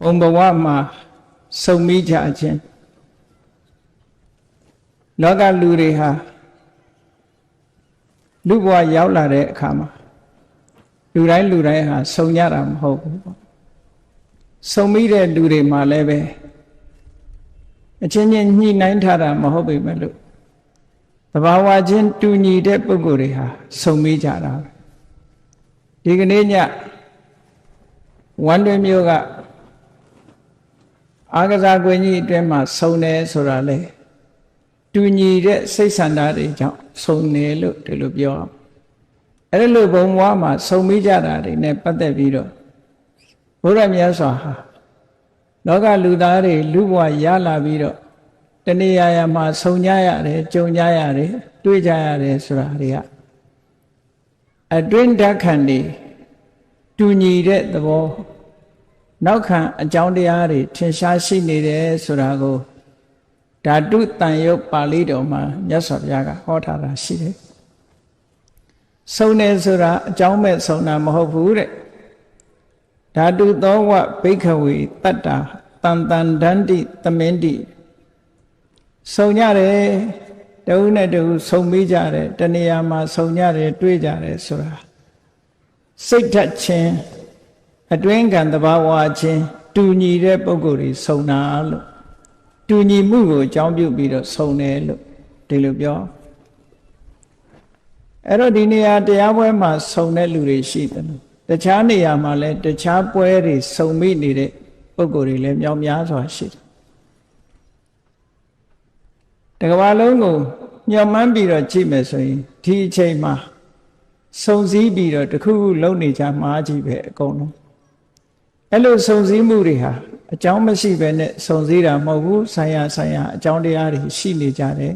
ဘုံဘဝမှာစုံမိကြခြင်းလောကလူတွေဟာလူဘဝရောက်လာတဲ့အခါမှာလူတိုင်းဟာစုံကြတာမဟုတ်ဘူးပေါ့စုံမိတဲ့လူတွေမှာလည်းပဲအချင်းချင်းညှိနှိုင်းထားတာမဟုတ်ပေမဲ့လို့သဘာဝချင်းတူညီတဲ့ပုဂ္ဂိုလ်တွေဟာစုံမိကြတာဒီကနေ့ညဝမ်းတွင်မျိုးကအာကစားကွင်းကြီးအတွင်းမှာစုံတယ်ဆိုတာလေတူညီတဲ့စိတ်ဆန္ဒတွေကြောင့်စုံတယ်လို့ဒီလိုပြောအောင်အဲ့လိုဘုံဘဝမှာစုံမိကြတာတွေနဲ့ပတ်သက်ပြီးတော့ဘုရားမြတ်စွာဟာလောကလူသားတွေလူဘဝရလာပြီးတော့တဏှာရမှာစုံကြရတယ်ကြုံကြရတယ်တွေ့ကြရတယ်ဆိုတာတွေကအတွင်းဓာတ်ခံတွေတူညီတဲ့သဘောနောက်ခံအကြောင်းတရားတွေထင်ရှားရှိနေတယ်ဆိုတာကိုဓာတုတန်ရုပ်ပါဠိတော်မှာမြတ်စွာဘုရားကဟောထားတာရှိတယ်။စုံတယ်ဆိုတာအကြောင်းမဲ့စုံတာမဟုတ်ဘူးတဲ့။ဓာတုသောဝဘိက္ခဝေတတ္တာတန်တန်ဒန္တိသမင်တိစုံကြတယ်တဦးနဲ့တဦးစုံမိကြတယ်တဏှာမှာစုံကြတယ်တွေ့ကြတယ်ဆိုတာစိတ်ဓာတ်ချင်းအတွင်းကံသဘာဝချင်းတူညီတဲ့ပုဂ္ဂိုလ်တွေစုံတာလို့တူညီမှုကိုအကြောင်းပြုပြီးတော့စုံတယ်လို့ဒီလိုပြောအဲ့တော့ဒီနေရာတရားပွဲမှာစုံတဲ့လူတွေရှိတယ်တခြားနေရာမှာလည်းတခြားပွဲတွေစုံမိနေတဲ့ပုဂ္ဂိုလ်တွေလည်းမြောက်များစွာရှိတယ်တကမ္ဘာလုံးကိုညှော်မှန်းပြီးတော့ကြည့်မယ်ဆိုရင်ဒီအချိန်မှာစုံစည်းပြီးတော့တခုခုလုပ်နေကြမှာကြီးပဲအကုန်လုံးအဲ့လိုစုံစည်းမှုတွေဟာအကြောင်းမရှိဘဲနဲ့စုံစည်းတာမဟုတ်ဘူးဆိုင်ရာအကြောင်းတရားတွေရှိနေကြတယ်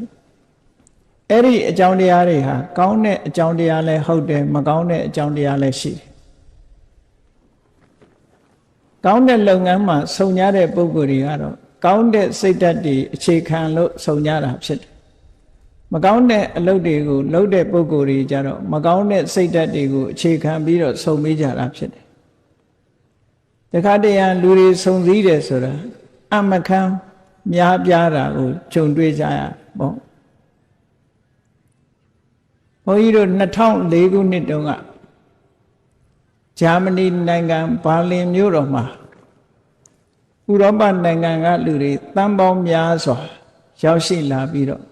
အဲ့ဒီအကြောင်းတရားတွေဟာကောင်းတဲ့အကြောင်းတရားလည်းဟုတ်တယ်မကောင်းတဲ့အကြောင်းတရားလည်းရှိတယ်ကောင်းတဲ့လုပ်ငန်းမှာစုံကြတဲ့ပုဂ္ဂိုလ်တွေကတော့ကောင်းတဲ့စိတ်ဓာတ်တွေအခြေခံလို့စုံကြတာဖြစ်တယ်မကောင်းတဲ့အလုပ်တွေကိုလုပ်တဲ့ပုဂ္ဂိုလ်တွေကြတော့မကောင်းတဲ့စိတ်ဓာတ်တွေကိုအခြေခံပြီးတော့စုံမိကြတာဖြစ်တယ်တခါတည်းလူတွေစုံစည်းတယ်ဆိုတာအမခံများပြားတာကိုခြုံတွေ့ကြရပေါ့ဘုန်းကြီးတို့2004ခုနှစ်တုန်းကဂျာမနီနိုင်ငံဘာလင်မြို့တော်မှာဥရောပနိုင်ငံကလူတွေတန်းပေါင်းများစွာရောက်ရှိလာပြီးတော့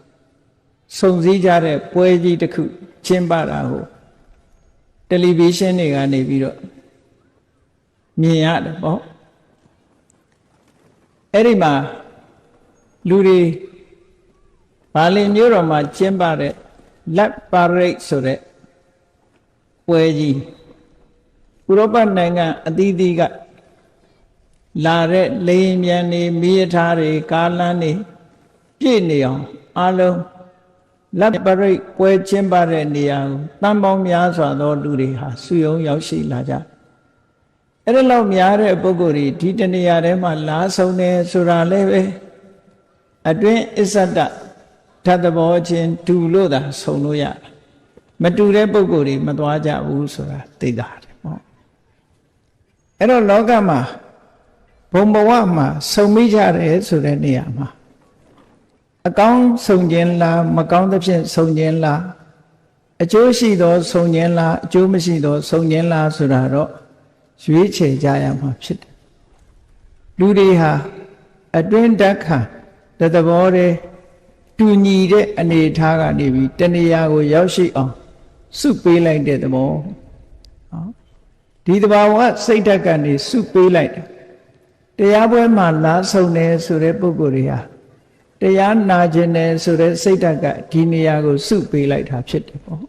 စုံစည်းကြတဲ့ပွဲကြီးတစ်ခုကျင်းပတာကိုတယ်လီဗီရှင်းတွေကနေပြီးတော့မြင်ရတယ်ပေါ့အဲ့ဒီမှာလူတွေဘာလင်မြို့တော်မှာကျင်းပတဲ့လက်ပါရိတ်ဆိုတဲ့ပွဲကြီးဥရောပနိုင်ငံအသီးသီးကလာတဲ့လေယာဉ်မြန်တွေမီးရထားတွေကားလမ်းတွေပြည့်နေအောင်အားလုံးလက်ပါရိတ်ပွဲကျင်းပတဲ့နေရာကိုတန်ပေါင်းများစွာသောလူတွေဟာစုယုံရောက်ရှိလာကြအဲ့ဒါလောက်များတဲ့ပုဂ္ဂိုလ်တွေဒီတနေရာထဲမှာလာဆုံးတယ်ဆိုတာလည်းပဲအတွင်းအစ္ဆဒဓာတ်သဘောချင်းတူလို့သာဆုံလို့ရမတူတဲ့ပုဂ္ဂိုလ်တွေမသွားကြဘူးဆိုတာသိတာတယ်ပေါ့အဲ့တော့လောကမှာဘုံဘဝမှာဆုံမိကြတယ်ဆိုတဲ့နေရာမှာအကောင်းဆုံခြင်းလားမကောင်းသဖြင့်ဆုံခြင်းလားအကျိုးရှိသောဆုံခြင်းလားအကျိုးမရှိသောဆုံခြင်းလားဆိုတာတော့ရွေးချယ်ကြရမှာဖြစ်တယ်လူတွေဟာအတွင်းဓာတ်ခံတဲ့သဘောတည်းတူညီတဲ့အနေအထားကနေပြီးတဏှာကိုရောက်ရှိအောင်စုပေးလိုက်တဲ့သဘောဒီသဘာဝစိတ်ဓာတ်ကနေစုပေးလိုက်တယ်တရားပွဲမှာလာဆုံးတယ်ဆိုတဲ့ပုဂ္ဂိုလ်တွေဟာတရားနာခြင်းတယ်ဆိုတဲ့စိတ်ဓာတ်ကဒီနေရာကိုစုပေးလိုက်တာဖြစ်တယ်ပေါ့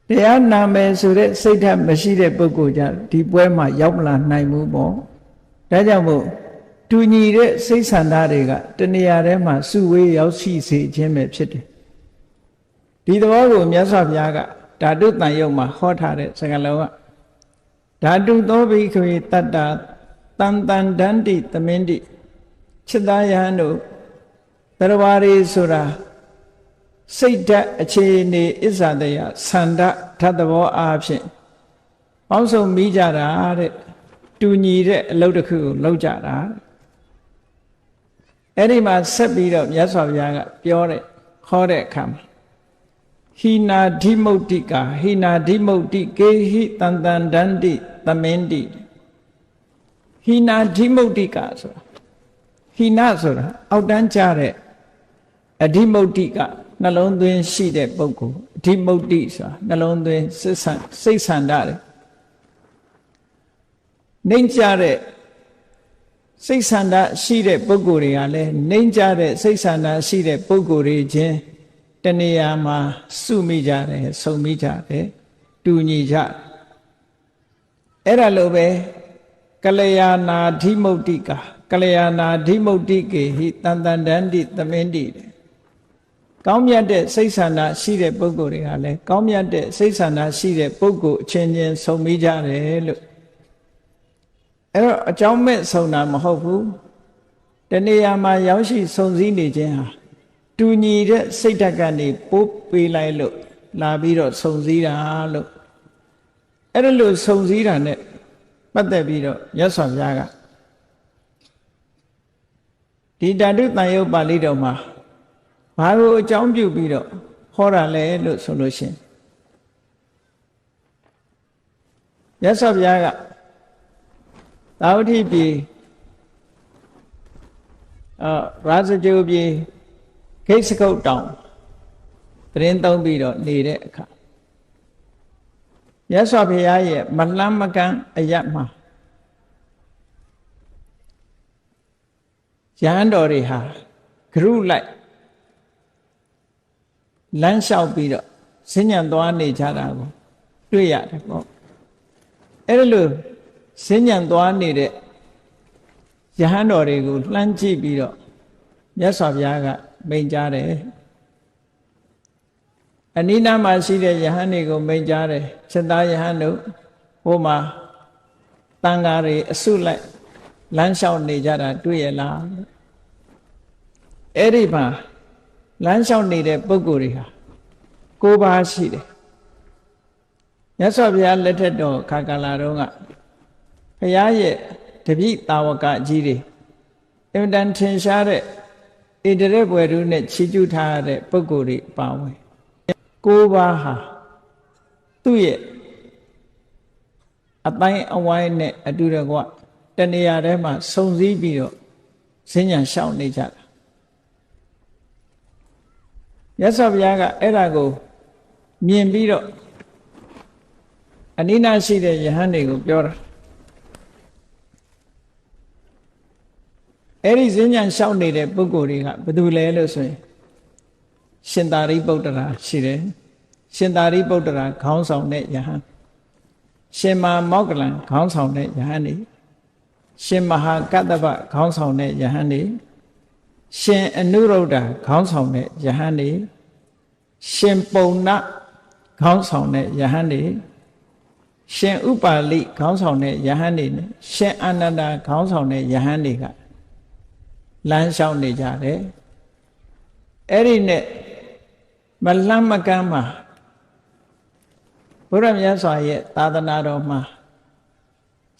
တရားနာမယ်ဆိုတဲ့စိတ်ဓာတ်မရှိတဲ့ပုဂ္ဂိုလ်ကြဒီပွဲမှာရောက်မလာနိုင်ဘူးပေါ့ဒါကြောင့်မို့တူညီတဲ့စိတ်ဆန္ဒတွေကတဏှာထဲမှာစုဝေးရောက်ရှိစေခြင်းပဲဖြစ်တယ်ဒီသဘောကိုမြတ်စွာဘုရားကဓာတုတန်ရုပ်မှာဟောထားတဲ့စကားလုံးကဓာတုသောဘိက္ခဝေတတ္တာတန်တန်ဒန္တိသမင်တိจิตသားယဟန်တို့တရားရီဆိုတာစိတ်ဓာတ်အခြေအနေအစ္ဆဒယဆန္ဒဓာတ်သဘောအားဖြင့်ပေါင်းစုံမိကြတာတဲ့ တူညီတဲ့အလုပ်တစ်ခုကိုလုပ်ကြတာအဲ့ဒီမှာဆက်ပြီးတော့မြတ်စွာဘုရားကပြောတဲ့ခေါ်တဲ့အခါမှာဟိနာဓိမုတ်တိကာဟိနာဓိမုတ်တိကေဟိတန်တန်ဒန္တိသမင်းတိဟိနာဓိမုတ်တိကာဆိုတာဟိနဆိုတာအောက်တန်းကျတဲ့အဓိမုတ်တိကနှလုံးသွင်းရှိတဲ့ပုဂ္ဂိုလ်အဓိမုတ်တိဆိုတာနှလုံးသွင်းစိတ်ဆန္ဒတယ်နှိမ့်ကြတဲ့စိတ်ဆန္ဒရှိတဲ့ပုဂ္ဂိုလ်တွေကလည်းနှိမ့်ကြတဲ့စိတ်ဆန္ဒရှိတဲ့ပုဂ္ဂိုလ်တွေချင်းတဏှာမှာစုမိကြတယ်ဆုံမိကြတယ်တူညီကြအဲ့ဒါလိုပဲကလျာဏာဓိမုတ်တိကကလျာဏာဓိမုတ်တိကေဟိတန်တန်ဒန္တိသမင်းတိကောင်းမြတ်တဲ့စိတ်ဆန္ဒရှိတဲ့ပုဂ္ဂိုလ်တွေကလည်းကောင်းမြတ်တဲ့စိတ်ဆန္ဒရှိတဲ့ပုဂ္ဂိုလ်အချင်းချင်းဆုံမိကြတယ်လို့အဲ့တော့အကြောင်းမဲ့ဆုံတာမဟုတ်ဘူးတဏှာမှာရောက်ရှိဆုံစည်းနေခြင်းဟာတူညီတဲ့စိတ်ဓာတ်ကနေပို့ပေးလိုက်လို့လာပြီးတော့ဆုံစည်းတာလို့အဲ့ဒါလို့ဆုံစည်းတာ ਨੇ ပတ်သက်ပြီးတော့မြတ်စွာဘုရားကဒီဓာတုတန်ရုပ်ပါဠိတော်မှာဘာကိုအကြောင်းပြုပြီးတော့ဟောတာလဲလို့ဆိုလို့ရှင်မြတ်စွာဘုရားကသာဝတိပြည်ရာဇဂိုပြည်ဂိတ်စကုတ်တောင်သတင်းသုံးပြီးတော့နေတဲ့အခါမြတ်စွာဘုရားရဲ့မလှမ်းမကမ်းအရပ်မှာရဟန်းတော်တွေဟာဂရုလိုက်လမ်းလျှောက်ပြီးတော့ဈဉ္ဉံသွားနေကြတာကိုတွေ့ရတယ်ပေါ့အဲ့ဒါလို့ဈဉ္ဉံသွားနေတဲ့ယဟန်တော်တွေကိုလှမ်းကြည့်ပြီးတော့မြတ်စွာဘုရားကမိန့်ကြားတယ်အနိနာမှာရှိတဲ့ယဟန်တွေကိုမိန့်ကြားတယ်ချက်သားယဟန်တို့ဟိုမှာတန်ဃာတွေအစုလိုက်လမ်းလျှောက်နေကြတာတွေ့ရလားအဲ့ဒီမှာလမ်းလျှောက်နေတဲ့ပုဂ္ဂိုလ်တွေဟာ၉ပါးရှိတယ်မြတ်စွာဘုရားလက်ထက်တော်ခါကာလတုန်းကဘုရားရဲ့တပည့်တာဝကကြီးတွေအင်တန်ထင်ရှားတဲ့ဣတရေဘွယ်တို့နဲ့ချီးကျူးထားတဲ့ပုဂ္ဂိုလ်တွေပါဝင်၉ပါးဟာသူ့ရဲ့အတိုင်းအဝိုင်းနဲ့အတူတကွတဏှာထဲမှာစုံစည်းပြီးတော့ဈဉ္ဉံရှောင်နေကြတာမြတ်စွာဘုရားကအဲ့ဒါကိုမြင်ပြီးတော့အနိနာရှိတဲ့ယဟန်တွေကိုပြောတာအဲ့ဒီဈဉ္ဉံရှောင်နေတဲ့ပုဂ္ဂိုလ်တွေကဘယ်သူလဲလို့ဆိုရင်ရှင်သာရိပုတ္တရာရှိတယ်ရှင်သာရိပုတ္တရာခေါင်းဆောင်တဲ့ယဟန်ရှင်မမောက္ကလံခေါင်းဆောင်တဲ့ယဟန်နေရှင်မဟာကတ္တဗခေါင်းဆောင်တဲ့ယဟန်နေရှင်အနုရုဒ္ဓခေါင်းဆောင်တဲ့ယဟန်နေရှင်ပုံနခေါင်းဆောင်တဲ့ယဟန်နေရှင်ဥပါလိခေါင်းဆောင်တဲ့ယဟန်နေရှင်အာနန္ဒာခေါင်းဆောင်တဲ့ယဟန်တွေကလမ်းလျှောက်နေကြတယ်အဲ့ဒီနဲ့မလှမ်းမကမ်းမှာဘုရားမြတ်စွာရဲ့သာသနာတော်မှာ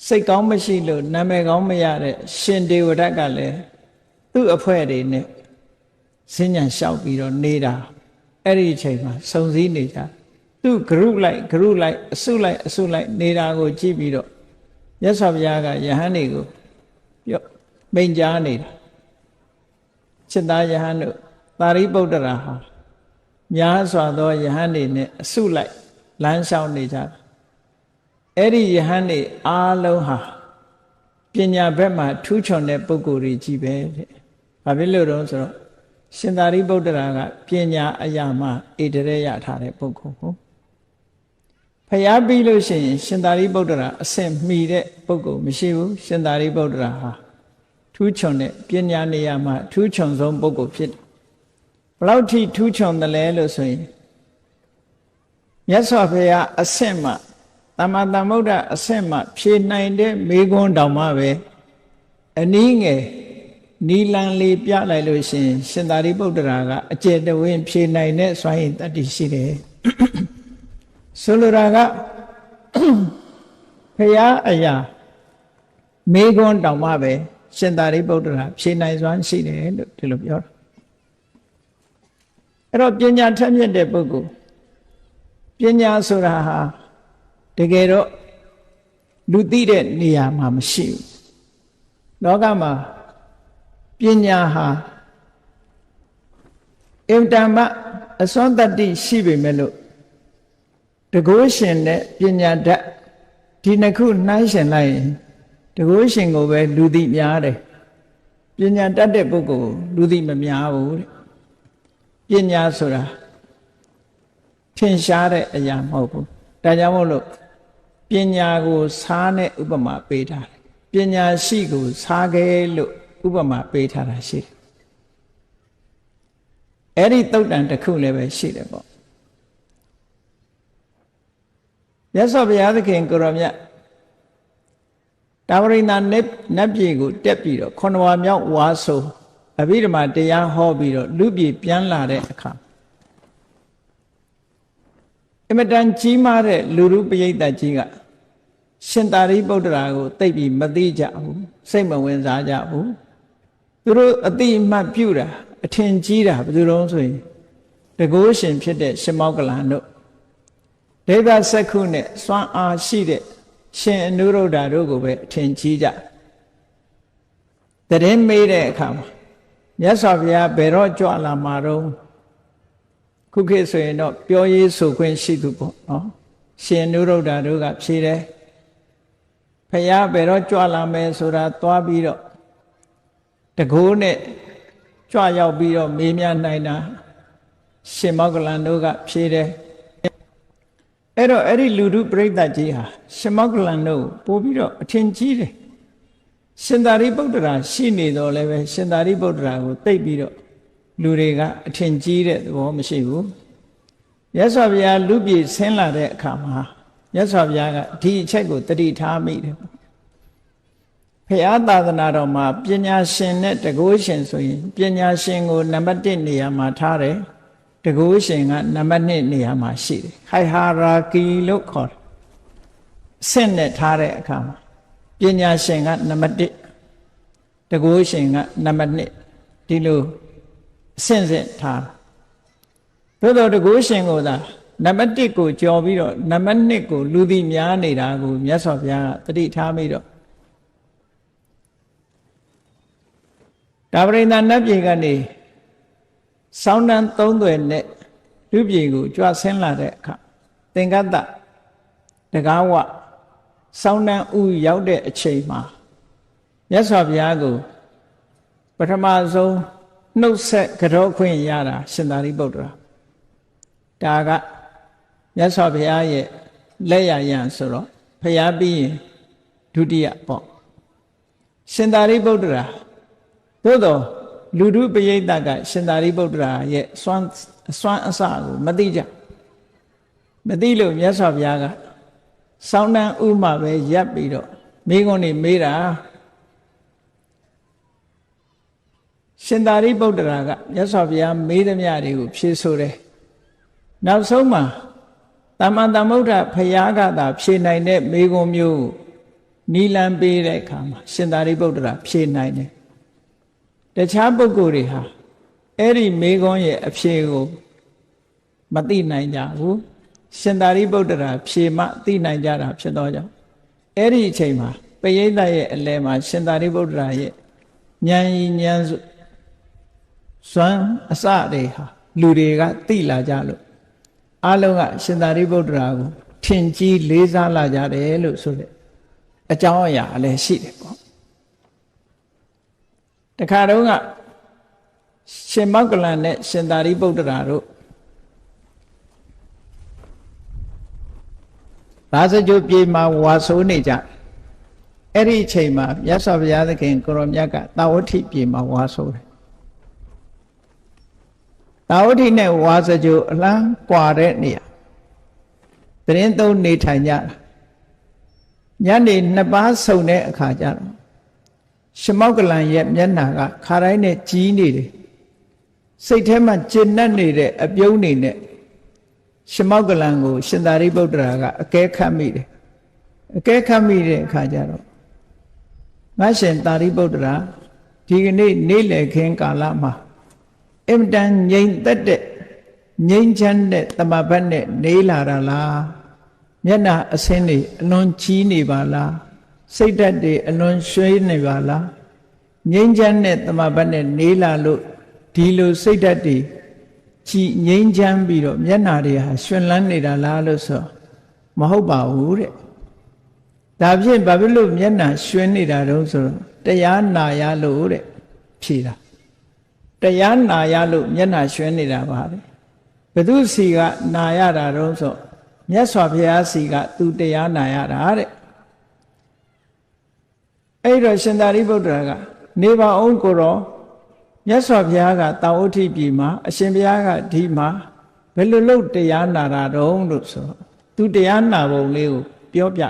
စိတ်ကောင်းမရှိလို့နာမည်ကောင်းမရတဲ့ရှင်ဒေဝဒတ်ကလည်းသူ့အဖွဲ့တွေနဲ့ဈဉ္ဉံလျှောက်ပြီးတော့နေတာအဲ့ဒီအချိန်မှာစုံစည်းနေကြသူ့ group လိုက်အစုလိုက်နေတာကိုကြည့်ပြီးတော့မြတ်စွာဘုရားကယဟန်တွေကိုပြောမိန့်ကြားနေတာจิตသားယဟန်တို့သာရိပုတ္တရာဟာများစွာသောယဟန်တွေနဲ့အစုလိုက်လမ်းလျှောက်နေကြတာအဲ့ဒီယဟန်တွေအားလုံးဟာပညာဘက်မှာထူးချွန်တဲ့ပုဂ္ဂိုလ်တွေကြီးပဲတဲ့။ဘာဖြစ်လို့တော့ဆိုတော့ရှင်သာရိပုတ္တရာကပညာအရာမှာဣတရေရထားတဲ့ပုဂ္ဂိုလ်ကိုဖျားပြီးလို့ရှိရင်ရှင်သာရိပုတ္တရာအဆင့်မီတဲ့ပုဂ္ဂိုလ်မရှိဘူးရှင်သာရိပုတ္တရာဟာထူးချွန်တဲ့ပညာနေရာမှာထူးချွန်ဆုံးပုဂ္ဂိုလ်ဖြစ်တယ်ဘလောက်ထိထူးချွန်တယ်လဲလို့ဆိုရင်မြတ်စွာဘုရားအဆင့်မှသမ္မာသမ္ဗုဒ္ဓအဆင့်မှဖြေနိုင်တဲ့မေခွန်းတောင်မှပဲအနည်းငယ်နီလန်လေးပြလိုက်လို့ရှိရင်ရှင်သာရိပုတ္တရာကအကျယ်တဝင်းဖြေနိုင်တဲ့စွမ်းရည်တတ္တိရှိတယ်ဆိုလိုတာကဘုရားအရာ မေခွန်းတောင်မှပဲရှင်သာရိပုတ္တရာဖြေနိုင်စွမ်းရှိတယ်လို့ဒီလိုပြောတာအဲ့တော့ပညာထက်မြက်တဲ့ပုဂ္ဂိုလ်ပညာဆိုတာဟာတကယ်တော့လူသိတဲ့နေရာမှာမရှိဘူးလောကမှာပညာဟာအင်တမအစွမ်းတတ္တိရှိပေမဲ့လို့တကုရှင်နဲ့ပညာတတ်ဒီနှစ်ခုနှိုင်းရှင်လိုက်ရင်တကုရှင်ကိုပဲလူသိများတယ်ပညာတတ်တဲ့ပုဂ္ဂိုလ်လူသိမများဘူးတဲ့ပညာဆိုတာထင်ရှားတဲ့အရာမဟုတ်ဘူးဒါကြောင့်မို့လို့ပညာကိုစားနဲ့ဥပမာပေးထားတယ်ပညာရှိကိုစားခဲ့လို့ဥပမာပေးထားတာရှိတယ်အဲ့ဒီသုတ်တန်တစ်ခုလည်းပဲရှိတယ်ပေါ့မြတ်စွာဘုရားသခင်ကိုရောမြတ်တာဝရိန္ဒနတ်ပြည်ကိုတက်ပြီးတော့9ဝါမြောက်ဝါဆိုအဘိဓမ္မာတရားဟောပြီးတော့လူပြည်ပြန်လာတဲ့အခါအမတန်ကြီးမားတဲ့လူရုပရိသတ်ကြီးကရှင်သာရိပုတ္တရာကိုသိပြီးမသိကြဘူးစိတ်မဝင်စားကြဘူးသူတို့အတိအမှတ်ပြုတာအထင်ကြီးတာဘယ်သူတုံးဆိုရင်တကုရှင်ဖြစ်တဲ့ရှင်မောက္ကလန်တို့ဒေဝစက္ခုနဲ့စွမ်းအားရှိတဲ့ရှင်အနုရုဒ္ဓတို့ကိုပဲအထင်ကြီးကြတရင်မေးတဲ့အခါမှာမြတ်စွာဘုရားဘယ်တော့ကြွလာမှာတော့ခုခေတ်ဆိုရင်တော့ပြောရေးဆိုခွင့်ရှိသူပေါ့နော်ရှင်အနုရုဒ္ဓတို့ကဖြေတယ်ဘုရားဘယ်တော့ကြွလာမယ်ဆိုတာသွားပြီးတော့တကိုးနဲ့ကြွရောက်ပြီးတော့မေးမြန်းနိုင်တာရှင်မောက္ကလန်တို့ကဖြေတယ်အဲ့တော့အဲ့ဒီလူထုပရိသတ်ကြီးဟာရှင်မောက္ကလန်တို့ပို့ပြီးတော့အထင်ကြီးတယ်ရှင်သာရိပုတ္တရာရှိနေတော့လည်းပဲရှင်သာရိပုတ္တရာကိုသိပ်ပြီးတော့လူတွေကအထင်ကြီးတဲ့သဘောမရှိဘူးမြတ်စွာဘုရားလူပြည်ဆင်းလာတဲ့အခါမှာမြတ်စွာဘုရားကဒီအချက်ကိုတတိထားမိတယ်ဘုရားသာသနာတော်မှာပညာရှင်နဲ့တကုရှင်ဆိုရင်ပညာရှင်ကိုနံပါတ်1နေရာမှာထားတယ်တကုရှင်ကနံပါတ်2နေရာမှာရှိတယ်ဟိုင်ဟာရာကီလို့ခေါ်တယ်ဆင့်နဲ့ထားတဲ့အခါမှာပညာရှင်ကနံပါတ်1တကုရှင်ကနံပါတ်2ဒီလိုအဆင့်ဆင့်ထားသို့တော်တကုရှင်ကိုသာနံပါတ်1ကိုကြော်ပြီးတော့နံပါတ်2ကိုလူသိများနေတာကိုမြတ်စွာဘုရားကတတိထားပြီးတော့တာဝရိန္ဒနတ်ပြည်ကနေစောင်းတန်း3သွယ်နဲ့လူပြည်ကိုကြွဆင်းလာတဲ့အခါသင်္ကတ္တတကားဝစောင်းတန်းဥရောက်တဲ့အချိန်မှာမြတ်စွာဘုရားကိုပထမဆုံးနှုတ်ဆက်ကြောခွင့်ရတာရှင်သာရိပုတ္တရာဒါကမြတ်စွာဘုရားရဲ့လက်ရရန်ဆိုတော့ဘုရားပြီးရင်ဒုတိယပေါ့ရှင်သာရိပုတ္တရာသို့တော့လူထုပရိသတ်ကရှင်သာရိပုတ္တရာရဲ့အစွမ်းအစကိုမသိကြမသိလို့မြတ်စွာဘုရားကစောင်းတန်းဥမှာပဲရပ်ပြီးတော့မိခွန်းနေမေးတာရှင်သာရိပုတ္တရာကမြတ်စွာဘုရားမေးသမျှတွေကိုဖြေဆိုတယ်နောက်ဆုံးမှာသမ္မာသမ္ဗုဒ္ဓဘုရားကသာဖြေနိုင်တဲ့မိခွန်းမျိုးနီလန်ပေးတဲ့အခါမှာရှင်သာရိပုတ္တရာဖြေနိုင်တယ်တခြားပုဂ္ဂိုလ်တွေဟာအဲ့ဒီမေခွန်းရဲ့အဖြေကိုမသိနိုင်ကြဘူးရှင်သာရိပုတ္တရာဖြေမှသိနိုင်ကြတာဖြစ်တော့ကြောင့်အဲ့ဒီအချိန်မှာပရိသတ်ရဲ့အလယ်မှာရှင်သာရိပုတ္တရာရဲ့ဉာဏ်ဤဉာဏ်စွမ်းအစတွေဟာလူတွေကသိလာကြလို့အလုံးကရှင်သာရိပုတ္တရာကိုထင်ကြီးလေးစားလာကြတယ်လို့ဆိုတဲ့အကြောင်းအရာအလည်းရှိတယ်ပေါ့တခါတော့ကရှင်မောက္ကလန်နဲ့ရှင်သာရိပုတ္တရာတို့ရာဇဂိုပြေမှာဝါဆိုးနေကြအဲ့ဒီအချိန်မှာမြတ်စွာဘုရားသခင်ကိုရောမြတ်ကတာဝတိပြေမှာဝါဆိုးတယ်တာဝတိနဲ့ဝါစကြိုအလန်းကွာတဲ့နေရာတရင်သုံးနေထိုင်ကြတာညနေ2ပါးဆုံတဲ့အခါကျတော့ရှမောက္ကလန်ရဲ့မျက်နှာကခါတိုင်းနဲ့ကြီးနေတယ်စိတ်ထဲမှာကျဉ်နှက်နေတဲ့အပြုံးနေနဲ့ရှမောက္ကလန်ကိုရှင်သာရိပုတ္တရာကအကဲခတ်မိတယ်အကဲခတ်မိတဲ့အခါကျတော့ ငါရှင်သာရိပုတ္တရာဒီကနေ့နေ့လည်ခင်းကာလမှာအင်တန်ငြိမ်သက်တဲ့ငြိမ်းချမ်းတဲ့တမဘတ်နဲ့နေလာတာလားမျက်နှာအဆင်းတွေအလွန်ကြီးနေပါလားစိတ်ဓာတ်တွေအလွန်ရွှဲနေပါလားငြိမ်းချမ်းတဲ့တမဘတ်နဲ့နေလာလို့ဒီလိုစိတ်ဓာတ်တွေကြီးငြိမ်းချမ်းပြီးတော့မျက်နှာတွေဟာရွှင်လန်းနေတာလားလို့ဆိုမဟုတ်ပါဘူးတဲ့ဒါဖြင့်ဘာဖြစ်လို့မျက်နှာရွှင်နေတာတုံးဆိုတော့တရားနာရလို့တဲ့ဖြေတာတရားနာရလို့မျက်နှာရွှင်နေတာပါတဲ့ဘယ်သူစီကနာရတာတုံးဆိုမြတ်စွာဘုရားစီကသူတရားနာရတာတဲ့အဲ့တော့ရှင်သာရိပုတ္တရာကနေပါအောင်ကိုတော့မြတ်စွာဘုရားကတောင်ဥထိပြည်မှာအရှင်ဘုရားကဒီမှာဘယ်လိုလုပ်တရားနာတာတုံးလို့ဆိုသူတရားနာပုံလေးကိုပြောပြ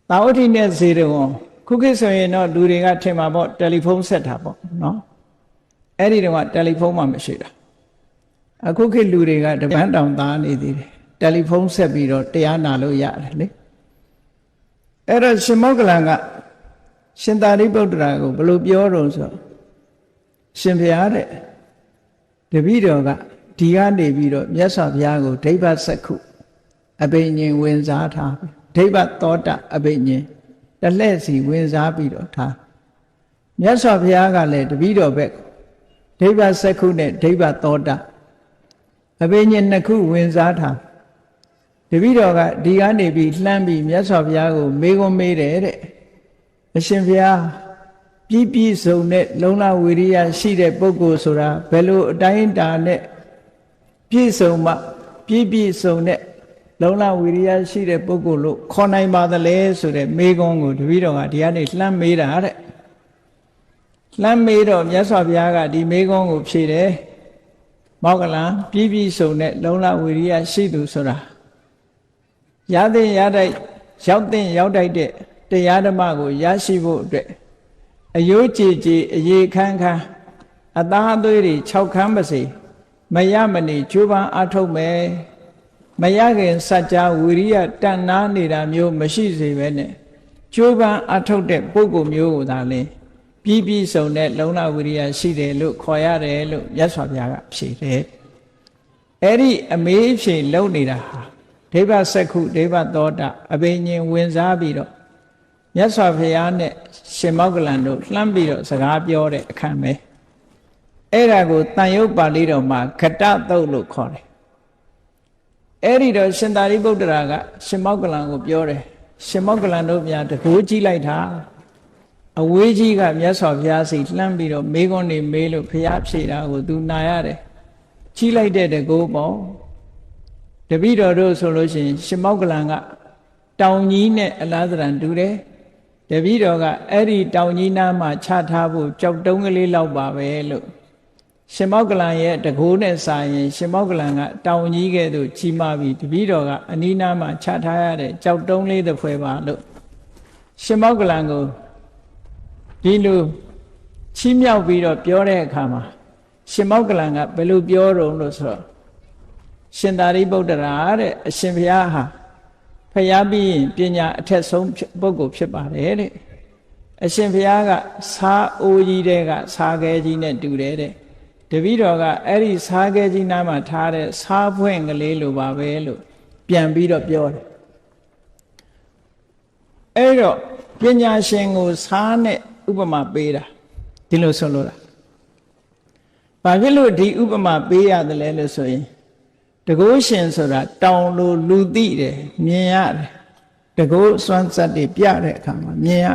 တောင်ဥထိနဲ့ဇေတဝန်ခုခေတ်ဆိုရင်တော့လူတွေကထင်မှာပေါ့တယ်လီဖုန်းဆက်တာပေါ့နော်အဲ့ဒီတော့တယ်လီဖုန်းမှမရှိတာအခုခေတ်လူတွေကတပန်းတောင်သားနေသေးတယ်တယ်လီဖုန်းဆက်ပြီးတော့တရားနာလို့ရတယ်လေအဲ့တော့ရှင်မောက္ကလန်ကရှင်သာရိပုတ္တရာကိုဘယ်လိုပြောတော့ဆိုရှင်ဘုရားတဲ့တပည့်တော်ကဒီကနေပြီးတော့မြတ်စွာဘုရားကိုဒိဗ္ဗစက္ခုအဘိညာဉ်ဝင်စားထားဒိဗ္ဗသောတအဘိညာဉ်တလှဲ့စီဝင်စားပြီးတော့ထားမြတ်စွာဘုရားကလည်းတပည့်တော်ဘက်ဒိဗ္ဗစက္ခုနဲ့ဒိဗ္ဗသောတအဘိညာဉ်နှစ်ခုဝင်စားထားတပည့်တော်ကဒီကနေပြီးလှမ်းပြီးမြတ်စွာဘုရားကိုမေးခွန်းမေးတယ်တဲ့အရှင်ဘုရားပြည့်ပြည့်စုံတဲ့လုံလဝိရိယရှိတဲ့ပုဂ္ဂိုလ်ဆိုတာဘယ်လိုအတိုင်းအတာနဲ့ပြည့်စုံမှပြည့်ပြည့်စုံတဲ့လုံလဝိရိယရှိတဲ့ပုဂ္ဂိုလ်လို့ခေါ်နိုင်ပါသလဲဆိုတဲ့မေးခွန်းကိုတပည့်တော်ကဒီကနေလှမ်းမေးတာတဲ့လှမ်းမေးတော့မြတ်စွာဘုရားကဒီမေးခွန်းကိုဖြေတယ်မောက္ကလန်ပြည့်ပြည့်စုံတဲ့လုံလဝိရိယရှိသူဆိုတာရတဲ့ရတဲ့ရောက်တဲ့ရောက်တိုက်တဲ့တရားဓမ္မကိုရရှိဖို့အတွက်အယိုးကြည်ကြည်အရေးခမ်းခမ်းအသားအသွေးတွေ6ခမ်းပါစေမရမနေကြိုးပမ်းအားထုတ်မယ်မရခင်စัจ जा ဝိရိယတန်နာနေတာမျိုးမရှိစေပဲနဲ့ကြိုးပမ်းအားထုတ်တဲ့ပုဂ္ဂိုလ်မျိုးကိုသာလင်ပြီးပြီးစုံတဲ့လုံလဝိရိယရှိတယ်လို့ခေါ်ရတယ်လို့မြတ်စွာဘုရားကဖြေတယ်အဲ့ဒီအမေးဖြေလုပ်နေတာဟာဒိဗ္ဗစက္ခုဒိဗ္ဗသောတအဘိညာဉ်ဝင်စားပြီးတော့မြတ်စွာဘုရားနဲ့ရှင်မောက္ကလန်တို့လှမ်းပြီးတော့စကားပြောတဲ့အခါပဲအဲ့ဒါကိုတန်ရုပ်ပါဠိတော်မှာခတသုတ်လို့ခေါ်တယ်အဲ့ဒီတော့ရှင်သာရိပုတ္တရာကရှင်မောက္ကလန်ကိုပြောတယ်ရှင်မောက္ကလန်တို့များတကိုးကြည့်လိုက်တာအဝေးကြီးကမြတ်စွာဘုရားစီလှမ်းပြီးတော့မေးခွန်းနေမေးလို့ဘုရားဖြေတာကိုသူနာရတယ်ကြည့်လိုက်တဲ့တကိုးပေါ့တပည့်တော်တို့ဆိုလို့ရှိရင်ရှင်မောက္ကလန်ကတောင်ကြီးနဲ့အလားသဏ္ဍာန်တူတယ်တပည့်တော်ကအဲ့ဒီတောင်ကြီးနားမှာချထားဖို့ကြောက်တုံးကလေးလောက်ပါပဲလို့ရှင်မောက္ကလန်ရဲ့တကိုးနဲ့စာရင်ရှင်မောက္ကလန်ကတောင်ကြီးကဲ့သို့ကြီးမားပြီးတပည့်တော်ကအနီးနားမှာချထားရတဲ့ကြောက်တုံးလေးတစ်ဖွဲပါလို့ရှင်မောက္ကလန်ကိုဒီလိုချီးမြှောက်ပြီးတော့ပြောတဲ့အခါမှာရှင်မောက္ကလန်ကဘယ်လိုပြောတော့လို့ဆိုတော့ရှင်သာရိပုတ္တရာတဲ့အရှင်ဘုရားဟာဖျားပြီးရင်ပညာအထက်ဆုံးပုဂ္ဂိုလ်ဖြစ်ပါတယ်တဲ့အရှင်ဘုရားကစားအိုးကြီးတဲ့ကစားခဲကြီးနဲ့တူတယ်တဲ့တပည့်တော်ကအဲ့ဒီစားခဲကြီးနားမှာထားတဲ့စားဖွင့်ကလေးလိုပါပဲလို့ပြန်ပြီးတော့ပြောတယ်အဲ့တော့ပညာရှင်ကိုစားနဲ့ဥပမာပေးတာဒီလိုဆိုလို့တာဘာဖြစ်လို့ဒီဥပမာပေးရတယ်လဲလို့ဆိုရင်တကုရှင်ဆိုတာတောင်လိုလူသိတယ်မြင်ရတယ်တကုစွမ်းစက်တွေပြတဲ့အခါမှာမြင်ရ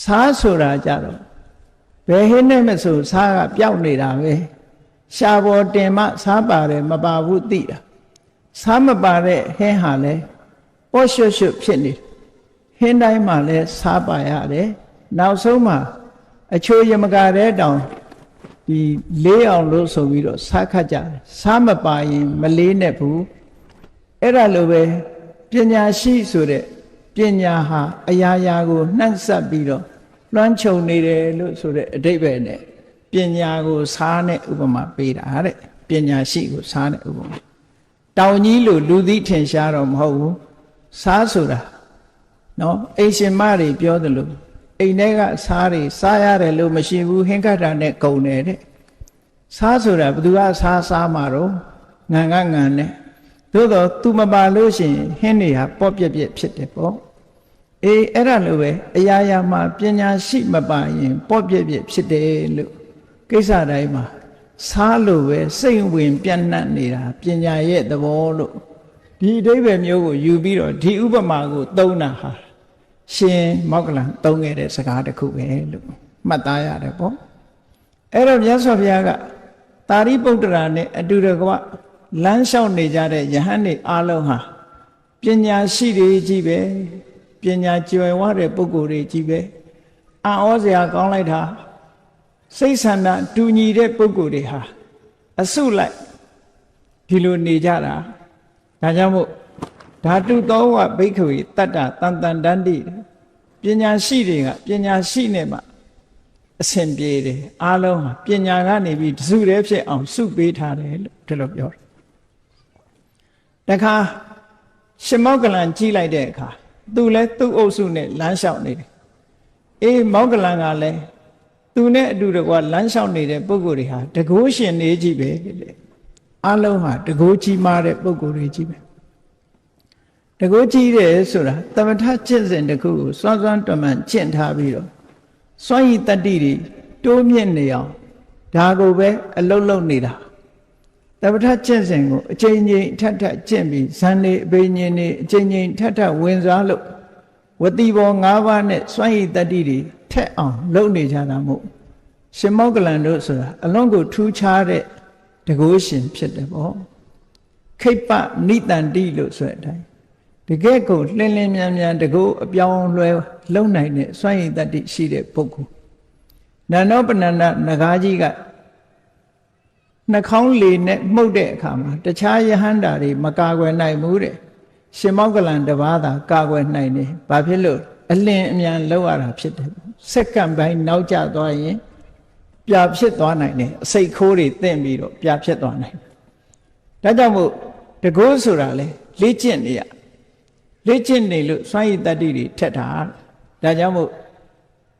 စားဆိုတာကြတော့ဘယ်ဟင်းနဲ့မဆိုစားကပျောက်နေတာပဲရှားပေါ်တင်မှစားပါတယ်မပါဘူးသိတာစားမပါတဲ့ဟင်းဟာလဲပေါ့ရွှွတ်ရွှွတ်ဖြစ်နေဟင်းတိုင်းမှာလဲစားပါရတယ်နောက်ဆုံးမှာအချိုရမကတဲ့တောင်ဒီလေးအောင်လို့ဆိုပြီးတော့စားခတ်ကြတယ်စားမပါရင်မလေးနဲ့ဘူးအဲ့ဒါလိုပဲပညာရှိဆိုတဲ့ပညာဟာအရာရာကိုနှံ့ဆက်ပြီးတော့လွှမ်းခြုံနေတယ်လို့ဆိုတဲ့အဓိပ္ပာယ်နဲ့ပညာကိုစားနဲ့ဥပမာပေးတာတဲ့ပညာရှိကိုစားနဲ့ဥပမာတောင်ကြီးလို့လူသိထင်ရှားတော့မဟုတ်ဘူးစားဆိုတာ နော်အိမ်ရှင်မတွေပြောသလိုအိမ်ထဲကစားတွေစားရတယ်လို့မရှိဘူးဟင်းခတ်တာနဲ့ကုန်တယ်တဲ့စားဆိုတာဘယ်သူကစားမှာတော့ငံနဲ့သို့တော့သူမပါလို့ရှိရင်ဟင်းတွေဟာပေါ့ပြက်ဖြစ်တယ်ပေါ့အေးအဲ့ဒါလိုပဲအရာရာမှာပညာရှိမပါရင်ပေါ့ပြက်ဖြစ်တယ်လို့ကိစ္စတိုင်းမှာစားလို့ပဲစိတ်ဝင်ပြန့်နှံ့နေတာပညာရဲ့သဘောလို့ဒီအဓိပ္ပာယ်မျိုးကိုယူပြီးတော့ဒီဥပမာကိုသုံးတာဟာရှင်မောက္ကလံသုံးခဲ့တဲ့စကားတစ်ခုပဲလို့မှတ်သားရတယ်ပေါ့အဲ့တော့မြတ်စွာဘုရားကသာရိပုတ္တရာနဲ့အတူတကွလမ်းလျှောက်နေကြတဲ့ယဟန်တွေအားလုံးဟာပညာရှိတွေကြီးပဲပညာကျွယ်ဝတဲ့ပုဂ္ဂိုလ်တွေကြီးပဲအံ့ဩစရာကောင်းလိုက်တာစိတ်ဆန္ဒတူညီတဲ့ပုဂ္ဂိုလ်တွေဟာအစုလိုက်ဒီလိုနေကြတာဒါကြောင့်မို့ဓာတုသောဝဘိက္ခဝေတတ္တတန်တန်တန္တိပညာရှိတွေကပညာရှိနဲ့မှအဆင်ပြေတယ်အားလုံးဟာပညာကနေပြီးတစုတည်းဖြစ်အောင်စုပေးထားတယ်လို့ဒီလိုပြောတယ်တခါရှင်မောက္ကလံကြီးလိုက်တဲ့အခါသူလည်းသူ့အုပ်စုနဲ့လမ်းလျှောက်နေတယ်အေးမောက္ကလံကလည်းသူနဲ့အတူတကွလမ်းလျှောက်နေတဲ့ပုဂ္ဂိုလ်တွေဟာတကိုးရှင်နေကြီးပဲတဲ့အားလုံးဟာတကိုးကြီးမားတဲ့ပုဂ္ဂိုလ်တွေကြီးပဲတကိုးကြီးတယ်ဆိုတာသမထကျင့်စဉ်တစ်ခုကိုစွမ်းစွမ်းတမန်ကျင့်ထားပြီးတော့စွမ်းရည်တတ္တိတွေတိုးမြင့်နေအောင်ဒါကိုပဲအလုံးလုံးနေတာသမထကျင့်စဉ်ကိုအချိန်ချင်းထပ်ကျင့်ပြီးဇန်နေအဘိညာဉ်နေအချိန်ချင်းထပ်ဝင်စားလို့ဝတိဘော၅ပါးနဲ့စွမ်းရည်တတ္တိတွေထက်အောင်လုပ်နေကြတာမို့ရှင်မောက္ကလံတို့ဆိုတာအလုံးကိုထူးခြားတဲ့တကိုးရှင်ဖြစ်တယ်ပေါ့ခိပ္ပနိတန္တိလို့ဆိုတဲ့အတိုင်းတကယ့်ကိုလင်းမြန်တကိုးအပြောင်းလွှဲလုံနိုင်တဲ့စွမ်းရည်တတ္တိရှိတဲ့ပုဂ္ဂိုလ်နန္ဒောပနန္ဒနဂါးကြီးကနှာခေါင်းလေနဲ့မှုတ်တဲ့အခါမှာတခြားယဟန္တာတွေမကာကွယ်နိုင်ဘူးတဲ့ရှင်မောက္ကလံတပါးသာကာကွယ်နိုင်တယ်ဘာဖြစ်လို့အလင်းအမြန်လောက်ရတာဖြစ်တယ်စက္ကန့်ပိုင်းနောက်ကျသွားရင်ပြာဖြစ်သွားနိုင်တယ်အစိတ်ခိုးတွေတင့်ပြီးတော့ပြာဖြစ်သွားနိုင်တယ်ဒါကြောင့်မို့တကိုးဆိုတာလေလေ့ကျင့်နေရလေ့ကျင့်နေလို့စွမ်းရည်တတ္တိတွေထက်တာဒါကြောင့်မို့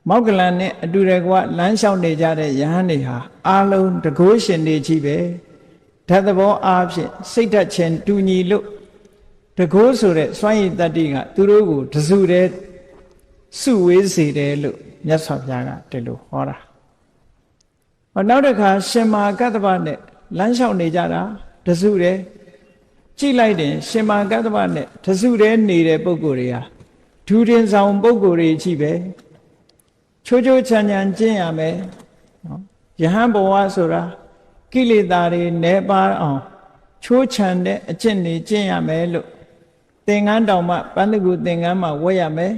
မောက္ကလံနဲ့အတူတကွလမ်းလျှောက်နေကြတဲ့ယဟန်တွေဟာအားလုံးတကိုးရှင်တွေကြီးပဲဓာတ်သဘောအားဖြင့်စိတ်ဓာတ်ချင်းတူညီလို့တကိုးဆိုတဲ့စွမ်းရည်တတ္တိကသူတို့ကိုတစုတည်းစုဝေးစေတယ်လို့မြတ်စွာဘုရားကဒီလိုဟောတာဟောနောက်တစ်ခါရှင်မာကတ္တဗနဲ့လမ်းလျှောက်နေကြတာတစုတည်းကြည့်လိုက်တယ်ရှင်မာကတ္တဗနဲ့တစုတည်းနေတဲ့ပုဂ္ဂိုလ်တွေဟာဒူတင်ဆောင်ပုဂ္ဂိုလ်တွေကြီးပဲချိုးချမ်းကျင့်ရမယ်နော်ယဟန်ဘဝဆိုတာကိလေသာတွေနည်းပါးအောင်ချိုးချမ်းတဲ့အကျင့်တွေကျင့်ရမယ်လို့သင်္ကန်းတောင်မှပန္နကုသင်္ကန်းမှဝတ်ရမယ်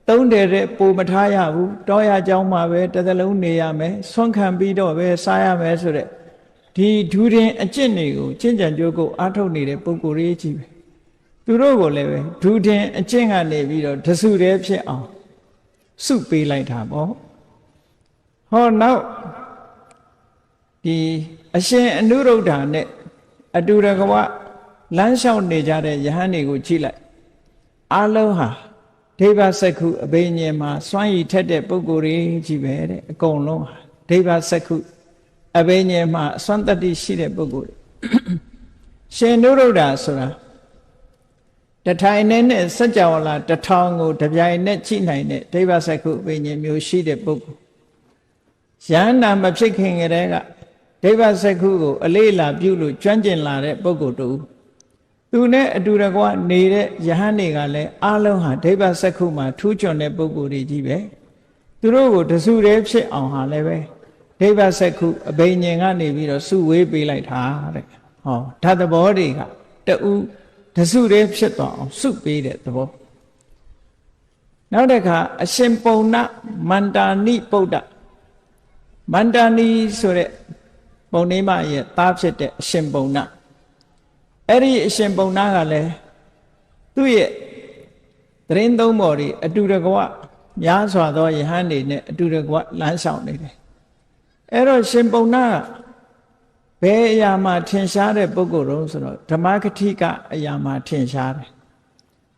သုံးတယ်တဲ့ပိုမထားရဘူးတောရเจ้าမှာပဲတစ်သလုံးနေရမယ်ဆွမ်းခံပြီးတော့ပဲစားရမယ်ဆိုတဲ့ဒီဒူရင်အကျင့်တွေကိုကျင့်ကြံကြိုးကိုအားထုတ်နေတဲ့ပုဂ္ဂိုလ်တွေကြီးပဲသူတို့ကိုလည်းပဲဒူရင်အကျင့်ကနေပြီးတော့တစုတည်းဖြစ်အောင်စုပေးလိုက်တာပေါ့ဟောနောက်ဒီအရှင်အနုရုဒ္ဓနဲ့အတူတကွလမ်းလျှောက်နေကြတဲ့ယဟန်တွေကိုကြည့်လိုက်အားလုံးဟာဒိဗ္ဗစက္ခုအဘိညာဉ်မှာစွမ်းရည်ထက်တဲ့ပုဂ္ဂိုလ်တွေကြီးပဲတဲ့အကုန်လုံးဟာဒိဗ္ဗစက္ခုအဘိညာဉ်မှာအစွမ်းတတ္တိရှိတဲ့ပုဂ္ဂိုလ်တွေရှင်နုရုဒ္ဓဆိုတာတထိုင်နဲ့စัจ java လာတစ်ထောင်ကိုတပြိုင်နဲ့ကြည့်နိုင်တဲ့ဒိဗ္ဗစက္ခုအဘိညာဉ်မျိုးရှိတဲ့ပုဂ္ဂိုလ်ယန္တာမဖြစ်ခင်ကတည်းကဒိဗ္ဗစက္ခုကိုအလေးလာပြုလို့ကျွမ်းကျင်လာတဲ့ပုဂ္ဂိုလ်တူသူနဲ့အတူတကွနေတဲ့ယဟန်တွေကလည်းအားလုံးဟာဒိဗ္ဗစက္ခုမှာထူးချွန်တဲ့ပုဂ္ဂိုလ်တွေကြီးပဲသူတို့ကိုတစုတည်းဖြစ်အောင်ဟာလည်းပဲဒိဗ္ဗစက္ခုအဘိညာဉ်ကနေပြီးတော့စုဝေးပေးလိုက်တာတဲ့ဟောဓာတ်သဘောတွေကတူတစုတည်းဖြစ်သွားအောင်စုပေးတဲ့သဘောနောက်တစ်ခါအရှင်ပုံနမန္တာနိပုဒ္ဒမန္တာနိဆိုတဲ့ပုံနေမရဲ့သားဖြစ်တဲ့အရှင်ပုံနအဲ့ဒီအရှင်ပုံနကလည်းသူ့ရဲ့သတင်းသုံးပေါ်တွေအတူတကွများစွာသောယဟန်တွေနဲ့အတူတကွလမ်းလျှောက်နေတယ်အဲ့တော့ရှင်ပုံနကဘယ်အရာမှာထင်ရှားတဲ့ပုဂ္ဂိုလ်တုံးဆိုတော့ဓမ္မကတိကအရာမှာထင်ရှားတယ်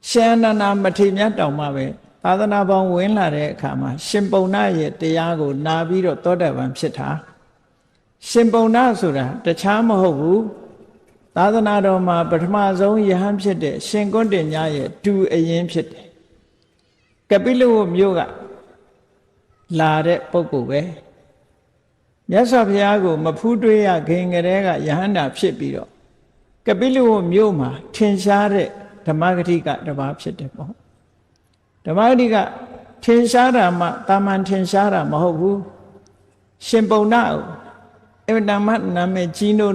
ရှင်အနန္ဒာမထေရမြတ်တောင်မှပဲသာသနာပေါင်းဝင်လာတဲ့အခါမှာရှင်ပုံနာရဲ့တရားကိုနာပြီးတော့သောတာပန်ဖြစ်တာရှင်ပုံနာဆိုတာတခြားမဟုတ်ဘူးသာသနာတော်မှာပထမဆုံးယဟန်ဖြစ်တဲ့ရှင်ကွန်းတင်ညရဲ့တူအရင်ဖြစ်တယ်ကပိလဝတ်မြို့ကလာတဲ့ပုဂ္ဂိုလ်ပဲမြတ်စွာဘုရားကိုမဖူးတွေးရခင်ကလေးကယဟန္တာဖြစ်ပြီးတော့ကပိလဝတ်မြို့မှာထင်ရှားတဲ့ဓမ္မဂတိကတစ်ပါးဖြစ်တယ်ပေါ့ဓမ္မဂတိကထင်ရှားတာမှတာမန်ထင်ရှားတာမဟုတ်ဘူးရှင်ပုံနာကိုအမတမနာမည်ကြီးနို့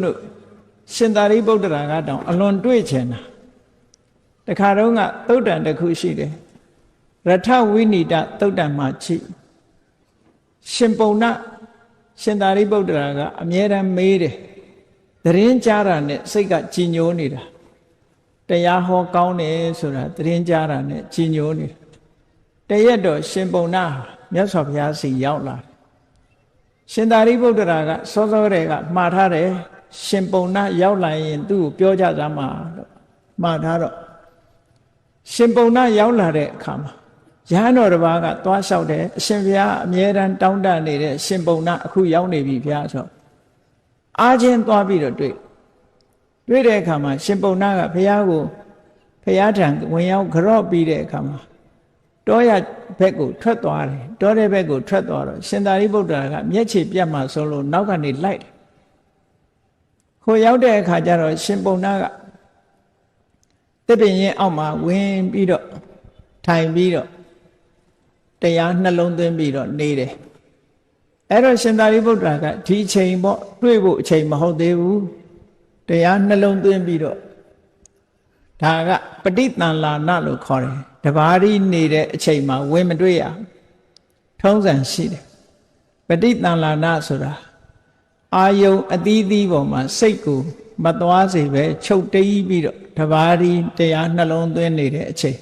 ရှင်သာရိပုတ္တရာကတောင်အလွန်တွေ့ချင်တာတခါတော့ကသုတ်တန်တစ်ခုရှိတယ်ရထဝိနိတသုတ်တန်မှာကြည့်ရှင်ပုံနာရှင်သာရိပုတ္တရာကအမြဲတမ်းမေးတယ်သတင်းကြားတာနဲ့စိတ်ကကြည်ညိုနေတာတရားဟောကောင်းတယ်ဆိုတာသတင်းကြားတာနဲ့ကြည်ညိုနေတာတရက်တော့ရှင်ပုံနာမြတ်စွာဘုရားစီရောက်လာတယ်ရှင်သာရိပုတ္တရာကစောစောတည်းကမှားထားတယ်ရှင်ပုံနာရောက်လာရင်သူ့ကိုပြောကြစမ်းပါတော့မှားထားတော့ရှင်ပုံနာရောက်လာတဲ့အခါမှာရဟန်းတော်တစ်ပါးကသွားလျှောက်တယ်အရှင်ဘုရားအမြဲတမ်းတောင်းတနေတဲ့ရှင်ပုံနာအခုရောက်နေပြီဘုရားဆိုအားချင်းသွားပြီးတော့တွေ့တဲ့အခါမှာရှင်ပုံနာကဘုရားကိုဘုရားထံဝင်ရောက်ကြော့ပြီးတဲ့အခါမှာတောရဘက်ကိုထွက်သွားတယ်တောတဲ့ဘက်ကိုထွက်သွားတော့ရှင်သာရိပုတ္တရာကမျက်ခြေပြတ်မှဆိုလို့နောက်ကနေလိုက်တယ်ခိုရောက်တဲ့အခါကျတော့ရှင်ပုံနာကတစ်ပင်ရင်အောက်မှာဝင်ပြီးတော့ထိုင်ပြီးတော့တရားနှလုံးသွင်းပြီးတော့နေတယ်အဲ့တော့ရှင်သာရိပုတ္တရာကဒီအချိန်ပေါ့တွေ့ဖို့အချိန်မဟုတ်သေးဘူးတရားနှလုံးသွင်းပြီးတော့ဒါကပဋိသင်္လာနလို့ခေါ်တယ်တဘာရီနေတဲ့အချိန်မှာဝင်မတွေ့ရထုံးစံရှိတယ်ပဋိသင်္လာနဆိုတာအာယုံအသီးသီးပေါ်မှာစိတ်ကိုမသွားစေပဲချုပ်တိပ်ပြီးတော့တဘာရီတရားနှလုံးသွင်းနေတဲ့အချိန်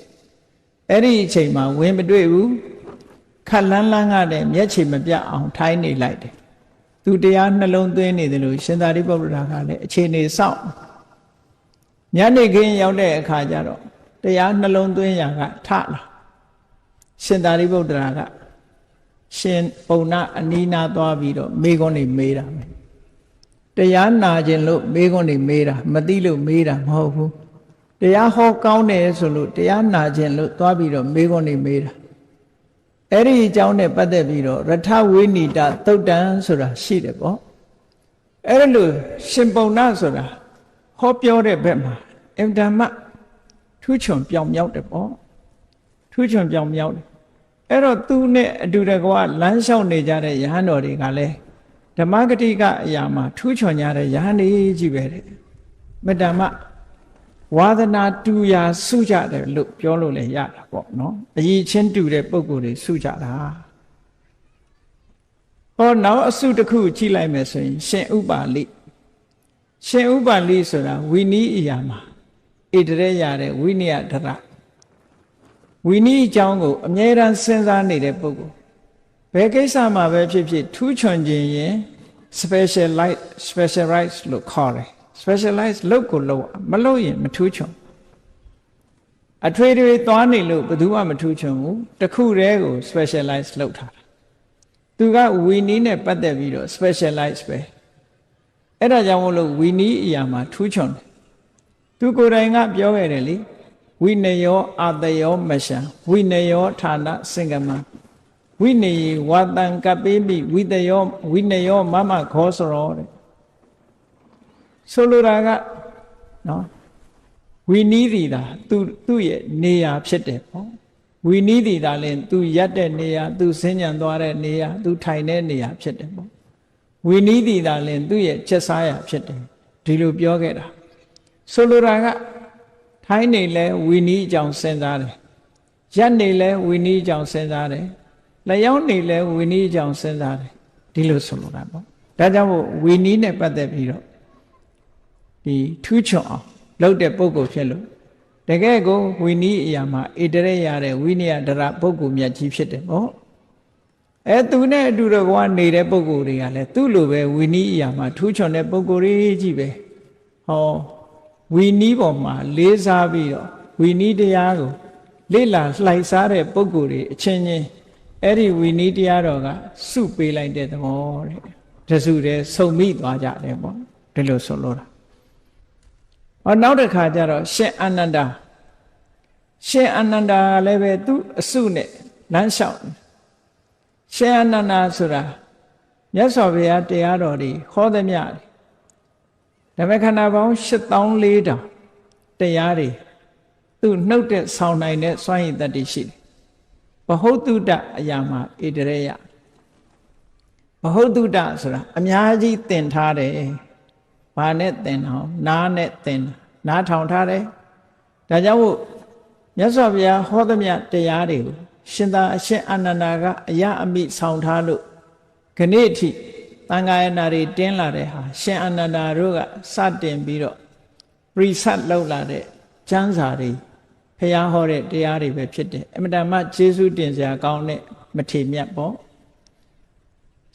အဲ့ဒီအချိန်မှာဝင်မတွေ့ဘူးခက်လန်းလန်းကတည်းမျက်ခြေမပြတ်အောင်ထိုင်းနေလိုက်တယ်သူတရားနှလုံးသွင်းနေတယ်လို့ရှင်သာရိပုတ္တရာကလည်းအခြေအနေစောင့်ညနေခင်းရောက်တဲ့အခါကျတော့တရားနှလုံးသွင်းရာကထလာရှင်သာရိပုတ္တရာကရှင်ပုံနာအနီးနာသွားပြီးတော့မေးခွန်းတွေမေးတာပဲတရားနာခြင်းလို့မေးခွန်းတွေမေးတာမသိလို့မေးတာမဟုတ်ဘူးတရားဟောကောင်းတယ်ဆိုလို့တရားနာခြင်းလို့သွားပြီးတော့မေးခွန်းတွေမေးတာအဲ့ဒီအကြောင်းနဲ့ပတ်သက်ပြီးတော့ရထဝိနိတသုတ်တံဆိုတာရှိတယ်ပေါ့အဲ့ဒါလို့ရှင်ပုံနာဆိုတာဟောပြောတဲ့ဘက်မှာအင်ဓမ္မထူးချွန်ပြောင်မြောက်တယ်ပေါ့ထူးချွန်ပြောင်မြောက်တယ်အဲ့တော့သူနဲ့အတူတကွလမ်းလျှောက်နေကြတဲ့ယဟန်တော်တွေကလည်းဓမ္မဂတိကအရာမှာထူးချွန်ကြတဲ့ယဟန်တွေကြီးပဲတဲ့မတ္တမဝါဒနာတူရာစုကြတယ်လို့ပြောလို့လည်းရတာပေါ့နော်အရေးချင်းတူတဲ့ပုံကိုယ်တွေစုကြတာဟောနောက်အစုတစ်ခုကြည့်လိုက်မယ်ဆိုရင်ရှင်ဥပါလိဆိုတာဝိနည်းအရာမှာဣတရေရတဲ့ဝိနည်းဒရဝိနည်းအကြောင်းကိုအမြဲတမ်းစဉ်းစားနေတဲ့ပုဂ္ဂိုလ်ဘယ်ကိစ္စမှာပဲဖြစ်ဖြစ်ထူးချွန်ခြင်းရင် specialize လို့ခေါ်တယ် specialize လုပ်ကိုလုပ်မလုပ်ရင်မထူးချွန်အထွေထွေသွားနေလို့ဘယ်သူမှမထူးချွန်ဘူးတခုတည်းကို specialize လုပ်ထားတာသူကဝီနီးနဲ့ပတ်သက်ပြီးတော့ specialize ပဲအဲ့ဒါကြောင့်မို့လို့ဝီနီးအရာမှာထူးချွန်တယ်သူကိုယ်တိုင်ကပြောခဲ့တယ်လေဝိနယောအာတယောမရှံဝိနယောဌာနစင်္ကမဝိနေယဝါတံကပိပိဝိနယောမမခောစရောတဲ့ဆိုလိုတာကနော်ဝီနီးသည်သာသူ့ရဲ့နေရာဖြစ်တယ်ပေါ့ဝီနီးသည်သာလည်းသူရက်တဲ့နေရာသူဆင်းညံသွားတဲ့နေရာသူထိုင်တဲ့နေရာဖြစ်တယ်ပေါ့ဝီနီးသည်သာလည်းသူ့ရဲ့ချက်စားရာဖြစ်တယ်ဒီလိုပြောခဲ့တာဆိုလိုတာကထိုင်းနေလဲဝီနီးအကြောင်းစဉ်းစားတယ်ရက်နေလဲဝီနီးအကြောင်းစဉ်းစားတယ်လျောင်းနေလဲဝီနီးအကြောင်းစဉ်းစားတယ်ဒီလိုဆိုလိုတာပေါ့ဒါကြောင့်မို့ဝီနီးနဲ့ပတ်သက်ပြီးတော့ဒီထူးချွန်အောင်လုပ်တဲ့ပုဂ္ဂိုလ်ဖြစ်လို့တကယ်ကိုဝီနီးအရာမှာဣတရေရတဲ့ဝိနည်းဒရပုဂ္ဂိုလ်မြတ်ကြီးဖြစ်တယ်ပေါ့သူနဲ့အတူတကွာနေတဲ့ပုဂ္ဂိုလ်တွေကလည်းသူ့လိုပဲဝီနီးအရာမှာထူးချွန်တဲ့ပုဂ္ဂိုလ်ကြီးပဲဟောဝီနီးပေါ်မှာလေးစားပြီးတော့ ဝီနည်းတရားကိုလေ့လာလှိုက်စားတဲ့ပုဂ္ဂိုလ်တွေအချင်းချင်းအဲ့ဒီဝီနည်းတရားတော်ကစုပေးလိုက်တဲ့သဘောတဲ့တစုတည်းစုံမိသွားကြတယ်ပေါ့ဒီလိုဆိုလို့တာနောက်တစ်ခါကျတော့ရှင်အာနန္ဒာလည်းပဲသူအစုနဲ့လမ်းလျှောက်ရှင်အာနန္ဒာဆိုတာမြတ်စွာဘုရားတရားတော်တွေဟောသမျှဓမ္မခန္ဓာပေါင်း8400တရားတွေသူနှုတ်တဲ့ဆောင်းနိုင်တဲ့စွမ်းရည်တတ္တိရှိတယ်ဘဟုတုတအရာမှာဣတရေယဘဟုတုတဆိုတာအများကြီးသင်ထားတယ်ဘာနဲ့သင်အောင်နားနဲ့သင်နားထောင်ထားတယ်ဒါကြောင့်မို့မြတ်စွာဘုရားဟောသမျှတရားတွေကိုရှင်သာအရှင်အာနန္ဒာကအယအမိဆောင်ထားလို့ခဏိအထိသံဃာယနာတွေတင်းလာတဲ့ဟာရှင်အာနန္ဒာတို့ကစတင်ပြီးတော့ပရိသတ်လောက်လာတဲ့ကျမ်းစာတွေဘုရားဟောတဲ့တရားတွေပဲဖြစ်တယ်အမတန်မှကျေးဇူးတင်စရာကောင်းတဲ့မထေမြတ်ပေါ့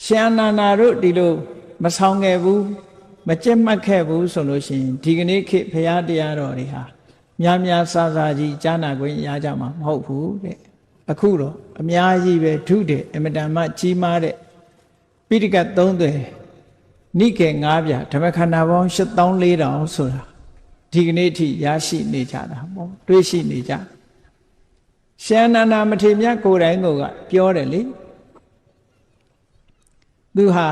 ရှင်အာနန္ဒာတို့ဒီလိုမဆောင်ခဲ့ဘူးမကြက်မှတ်ခဲ့ဘူးဆိုလို့ရှိရင်ဒီကနေ့ခေတ်ဘုရားတရားတော်တွေဟာများများဆဆကြီးကြားနာခွင့်ရကြမှာမဟုတ်ဘူးတဲ့အခုတော့အများကြီးပဲထုတဲ့အမတန်မှကြီးမားတဲ့ပိဋကတ်3သွယ်နိကေ9ပြဓမ္မခန္ဓာပေါင်း8400ဆိုတာဒီကနေ့အထိရရှိနေကြတာပေါ့တွေးရှိနေကြရှင်အာနန္ဒာမထေရမြတ်ကိုယ်တိုင်ကပြောတယ်လေသူဟာ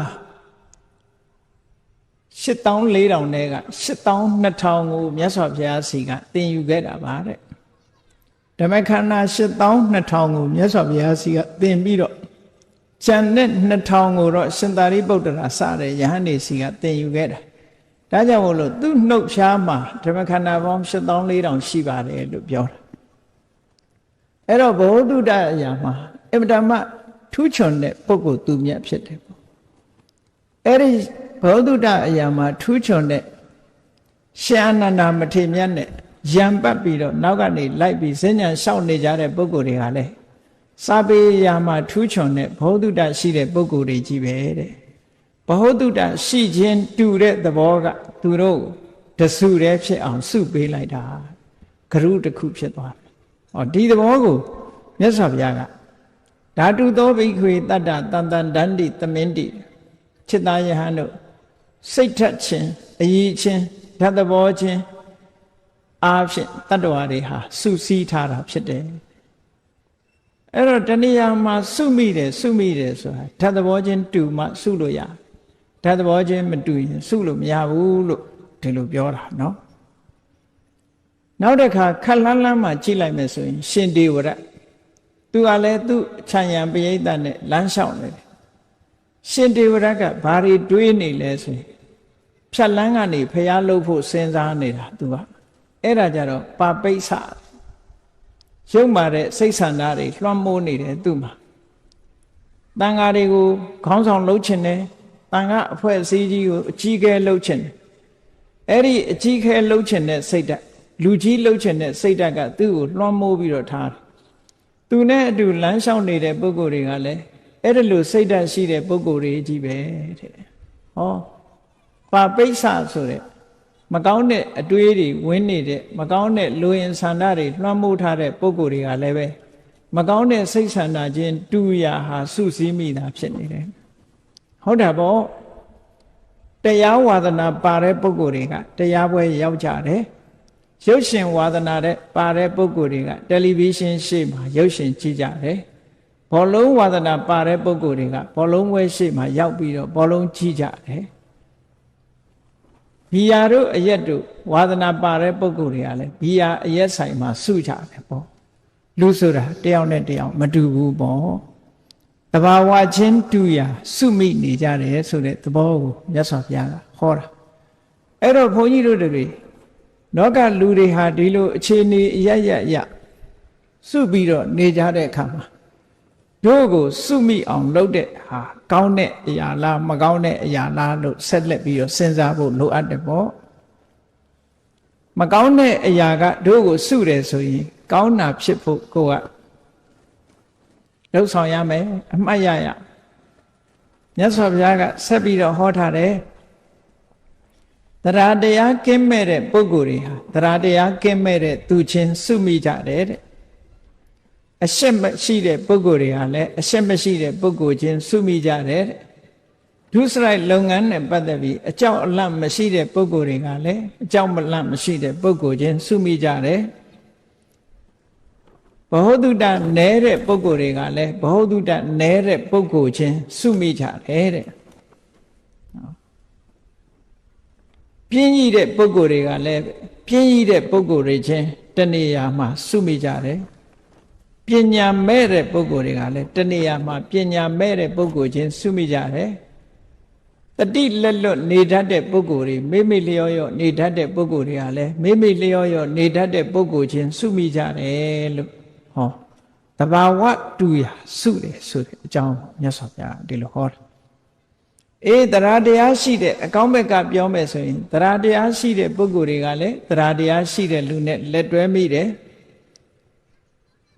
8400နဲ့က82,000ကိုမြတ်စွာဘုရားစီကသင်ယူခဲ့တာပါတဲ့ဓမ္မခန္ဓာ82,000ကိုမြတ်စွာဘုရားစီကသင်ပြီးတော့ကျန်တဲ့2000ကိုတော့ရှင်သာရိပုတ္တရာစတဲ့ယဟန်နေစီကသင်ယူခဲ့တာဒါကြောင့်မို့လို့သူ့နှုတ်ဖြားမှာဓမ္မခန္ဓာပေါင်း84,000ရှိပါတယ်လို့ပြောတာအဲ့တော့ဘောဓုတအရာမှာအမတမထူးချွန်တဲ့ပုဂ္ဂိုလ်သူမြတ်ဖြစ်တယ်ပေါ့အဲ့ဒီဘောဓုတအရာမှာထူးချွန်တဲ့ရှင်အာနန္ဒာမထေရမြတ်နဲ့ရံပတ်ပြီးတော့နောက်ကနေလိုက်ပြီးဈဉ္ဉံလျှောက်နေကြတဲ့ပုဂ္ဂိုလ်တွေကလည်းစာပေရာမှာထူးချွန်တဲ့ဘောဓုတရှိတဲ့ပုဂ္ဂိုလ်တွေကြီးပဲတဲ့ဘောဓုတရှိခြင်းတူတဲ့သဘောကသူတို့တစုတည်းဖြစ်အောင်စုပေးလိုက်တာဂရုတစ်ခုဖြစ်သွားတယ်။ဟောဒီသဘောကိုမြတ်စွာဘုရားကဓာတုသောဘိက္ခွေတတ္တတန်တန်ဒန္တိသမင်တိจิตသားယဟန်တို့စိတ်ထက်ခြင်းအယီချင်းဓာတ်သဘောချင်းအားဖြင့်တတ္တဝါတွေဟာစုစည်းထားတာဖြစ်တယ်အဲ့တော့တဏှာမှာစုမိတယ်ဆိုတာဓာတ်သဘောချင်းတူမှစုလို့ရဓာတ်သဘောချင်းမတူရင်စုလို့မရဘူးလို့ဒီလိုပြောတာเนาะနောက်တစ်ခါခက်လန်းလန်းမှာကြည့်လိုက်မယ်ဆိုရင်ရှင်ဒေဝရသူကလည်းသူ့ခြံရံပရိသတ်နဲ့လမ်းလျှောက်နေတယ်ရှင်ဒေဝရကဘာတွေတွေးနေလဲဆိုရင်ဖြတ်လန်းကနေဖျားလုပ်ဖို့စဉ်းစားနေတာသူကအဲ့ဒါကြတော့ပါပိဿရုပ်မာတဲ့စိတ်ဆန္ဒတွေလွှမ်းမိုးနေတယ်သူ့မှာတန်ဃာတွေကိုခေါင်းဆောင်လုပ်ချင်တယ်တန်ဃာအဖွဲ့အစည်းကြီးကိုအကြီးအကဲလုပ်ချင်တယ်အဲ့ဒီအကြီးအကဲလုပ်ချင်တဲ့စိတ်ဓာတ်လူကြီးလုပ်ချင်တဲ့စိတ်ဓာတ်ကသူ့ကိုလွှမ်းမိုးပြီးတော့ထားတယ်သူနဲ့အတူလမ်းလျှောက်နေတဲ့ပုဂ္ဂိုလ်တွေကလည်းအဲ့ဒါလိုစိတ်ဓာတ်ရှိတဲ့ပုဂ္ဂိုလ်တွေကြီးပဲတဲ့ဟောပါပိဿဆိုတဲ့မကောင်းတဲ့အတွေးတွေဝင်နေတဲ့မကောင်းတဲ့လူရင်ဆန္ဒတွေလွှမ်းမိုးထားတဲ့ပုဂ္ဂိုလ်တွေကလည်းပဲမကောင်းတဲ့စိတ်ဆန္ဒချင်းတူရာဟာစုစည်းမိတာဖြစ်နေတယ်ဟုတ်တာပေါ့တရားဝါဒနာပါတဲ့ပုဂ္ဂိုလ်တွေကတရားပွဲရောက်ကြတယ်ရုပ်ရှင်ဝါဒနာတဲ့ပါတဲ့ပုဂ္ဂိုလ်တွေကတယ်လီဗီရှင်းရှေ့မှာရုပ်ရှင်ကြည့်ကြတယ်ဘောလုံးဝါဒနာပါတဲ့ပုဂ္ဂိုလ်တွေကဘောလုံးပွဲရှေ့မှာရောက်ပြီးတော့ဘောလုံးကြည့်ကြတယ်ဘီယာတို့အရက်တို့ဝါဒနာပါတဲ့ပုဂ္ဂိုလ်တွေကလည်းဘီယာအရက်ဆိုင်မှာစုကြတယ်ပေါ့လူဆိုတာတယောက်နဲ့တယောက်မတူဘူးပေါ့တဘာဝချင်းတူရာစုမိနေကြတယ်ဆိုတဲ့သဘောကိုမြတ်စွာဘုရားကဟောတာအဲ့တော့ဘုန်းကြီးတို့တွေလောကလူတွေဟာဒီလိုအခြေအနေအရစုပြီးတော့နေကြတဲ့အခါမှာတို့ကိုစုမိအောင်လုပ်တဲ့ဟာကောင်းတဲ့အရာလားမကောင်းတဲ့အရာလားလို့ဆက်လက်ပြီးတော့စဉ်းစားဖို့လိုအပ်တယ်ပေါ့မကောင်းတဲ့အရာကတို့ကိုစုတယ်ဆိုရင်ကောင်းတာဖြစ်ဖို့ကိုကလှုပ်ဆောင်ရမယ်အမှတ်ရမြတ်စွာဘုရားကဆက်ပြီးတော့ဟောထားတယ်သ တရားတရားကင်းမဲ့တဲ့ပုဂ္ဂိုလ်တွေဟာတရားတရားကင်းမဲ့တဲ့သူချင်းစုမိကြတယ်တဲ့အရှက်မရှိတဲ့ပုဂ္ဂိုလ်တွေဟာလည်းအရှက်မရှိတဲ့ပုဂ္ဂိုလ်ချင်းစုမိကြတယ်တဲ့ဒုစရိုက်လုပ်ငန်းနဲ့ပတ်သက်ပြီးအကြောက်အလန့်မရှိတဲ့ပုဂ္ဂိုလ်တွေကလည်းအကြောက်မလန့်မရှိတဲ့ပုဂ္ဂိုလ်ချင်းစုမိကြတယ်ဘဟုတုတနဲတဲ့ပုဂ္ဂိုလ်တွေကလည်းဘဟုတုတနဲတဲ့ပုဂ္ဂိုလ်ချင်းစုမိကြတယ်တဲ့ပြင်းကြီးတဲ့ပုဂ္ဂိုလ်တွေကလည်းပြင်းကြီးတဲ့ပုဂ္ဂိုလ်တွေချင်းတဏှာမှာစုမိကြတယ်ပညာမဲ့တဲ့ပုဂ္ဂိုလ်တွေကလည်းတဏှာမှာပညာမဲ့တဲ့ပုဂ္ဂိုလ်ချင်းစုမိကြတယ်တတိလက်လွတ်နေတတ်တဲ့ပုဂ္ဂိုလ်တွေမိမိလျောရောနေတတ်တဲ့ပုဂ္ဂိုလ်တွေကလည်းမိမိလျောရောနေတတ်တဲ့ပုဂ္ဂိုလ်ချင်းစုမိကြတယ်လို့ဟောတဘာဝတူရစုတယ်ဆိုတဲ့အကြောင်းမြတ်စွာဘုရားဒီလိုဟောတာတရားတရားရှိတဲ့အကောင်းဘက်ကပြောမယ်ဆိုရင်တရားတရားရှိတဲ့ပုဂ္ဂိုလ်တွေကလည်းတရားတရားရှိတဲ့လူနဲ့လက်တွဲမိတယ်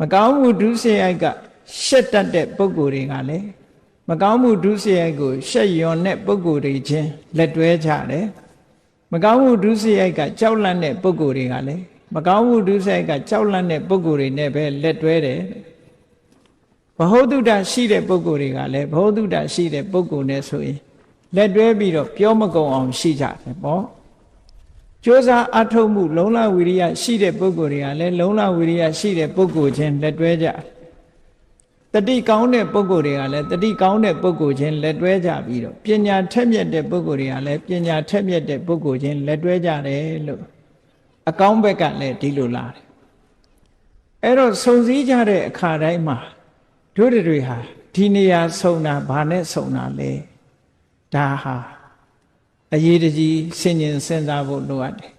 မကောင်းမှုဒုစရိုက်ကရှက်တတ်တဲ့ပုဂ္ဂိုလ်တွေကလည်းမကောင်းမှုဒုစရိုက်ကိုရှက်ယွန်တဲ့ပုဂ္ဂိုလ်တွေချင်းလက်တွဲကြတယ်မကောင်းမှုဒုစရိုက်ကကြောက်လန့်တဲ့ပုဂ္ဂိုလ်တွေကလည်းမကောင်းမှုဒုစရိုက်ကကြောက်လန့်တဲ့ပုဂ္ဂိုလ်တွေနဲ့ပဲလက်တွဲတယ်ဘဟုတုတရှိတဲ့ပုဂ္ဂိုလ်တွေကလည်းဘဟုတုတရှိတဲ့ပုဂ္ဂိုလ်နဲ့ဆိုရင်လက်တွဲပြီးတော့ပြောမကုန်အောင်ရှိကြတယ်ပေါ့ကြိုးစားအထုတ်မှုလုံလဝိရိယရှိတဲ့ပုဂ္ဂိုလ်တွေကလည်းလုံလဝိရိယရှိတဲ့ပုဂ္ဂိုလ်ချင်းလက်တွဲကြတတိကောင်းတဲ့ပုဂ္ဂိုလ်တွေကလည်းတတိကောင်းတဲ့ပုဂ္ဂိုလ်ချင်းလက်တွဲကြပြီးတော့ပညာထက်မြက်တဲ့ပုဂ္ဂိုလ်တွေကလည်းပညာထက်မြက်တဲ့ပုဂ္ဂိုလ်ချင်းလက်တွဲကြတယ်လို့အကောင်းဘက်ကလည်းဒီလိုလာတယ်အဲ့တော့စုံစည်းကြတဲ့အခါတိုင်းမှာတို့တွေဟာဒီနေရာဆုံတာဘာနဲ့ဆုံတာလဲဒါဟာအရေးတကြီးဆင်ញင်စဉ်းစားဖို့လိုအပ်တယ်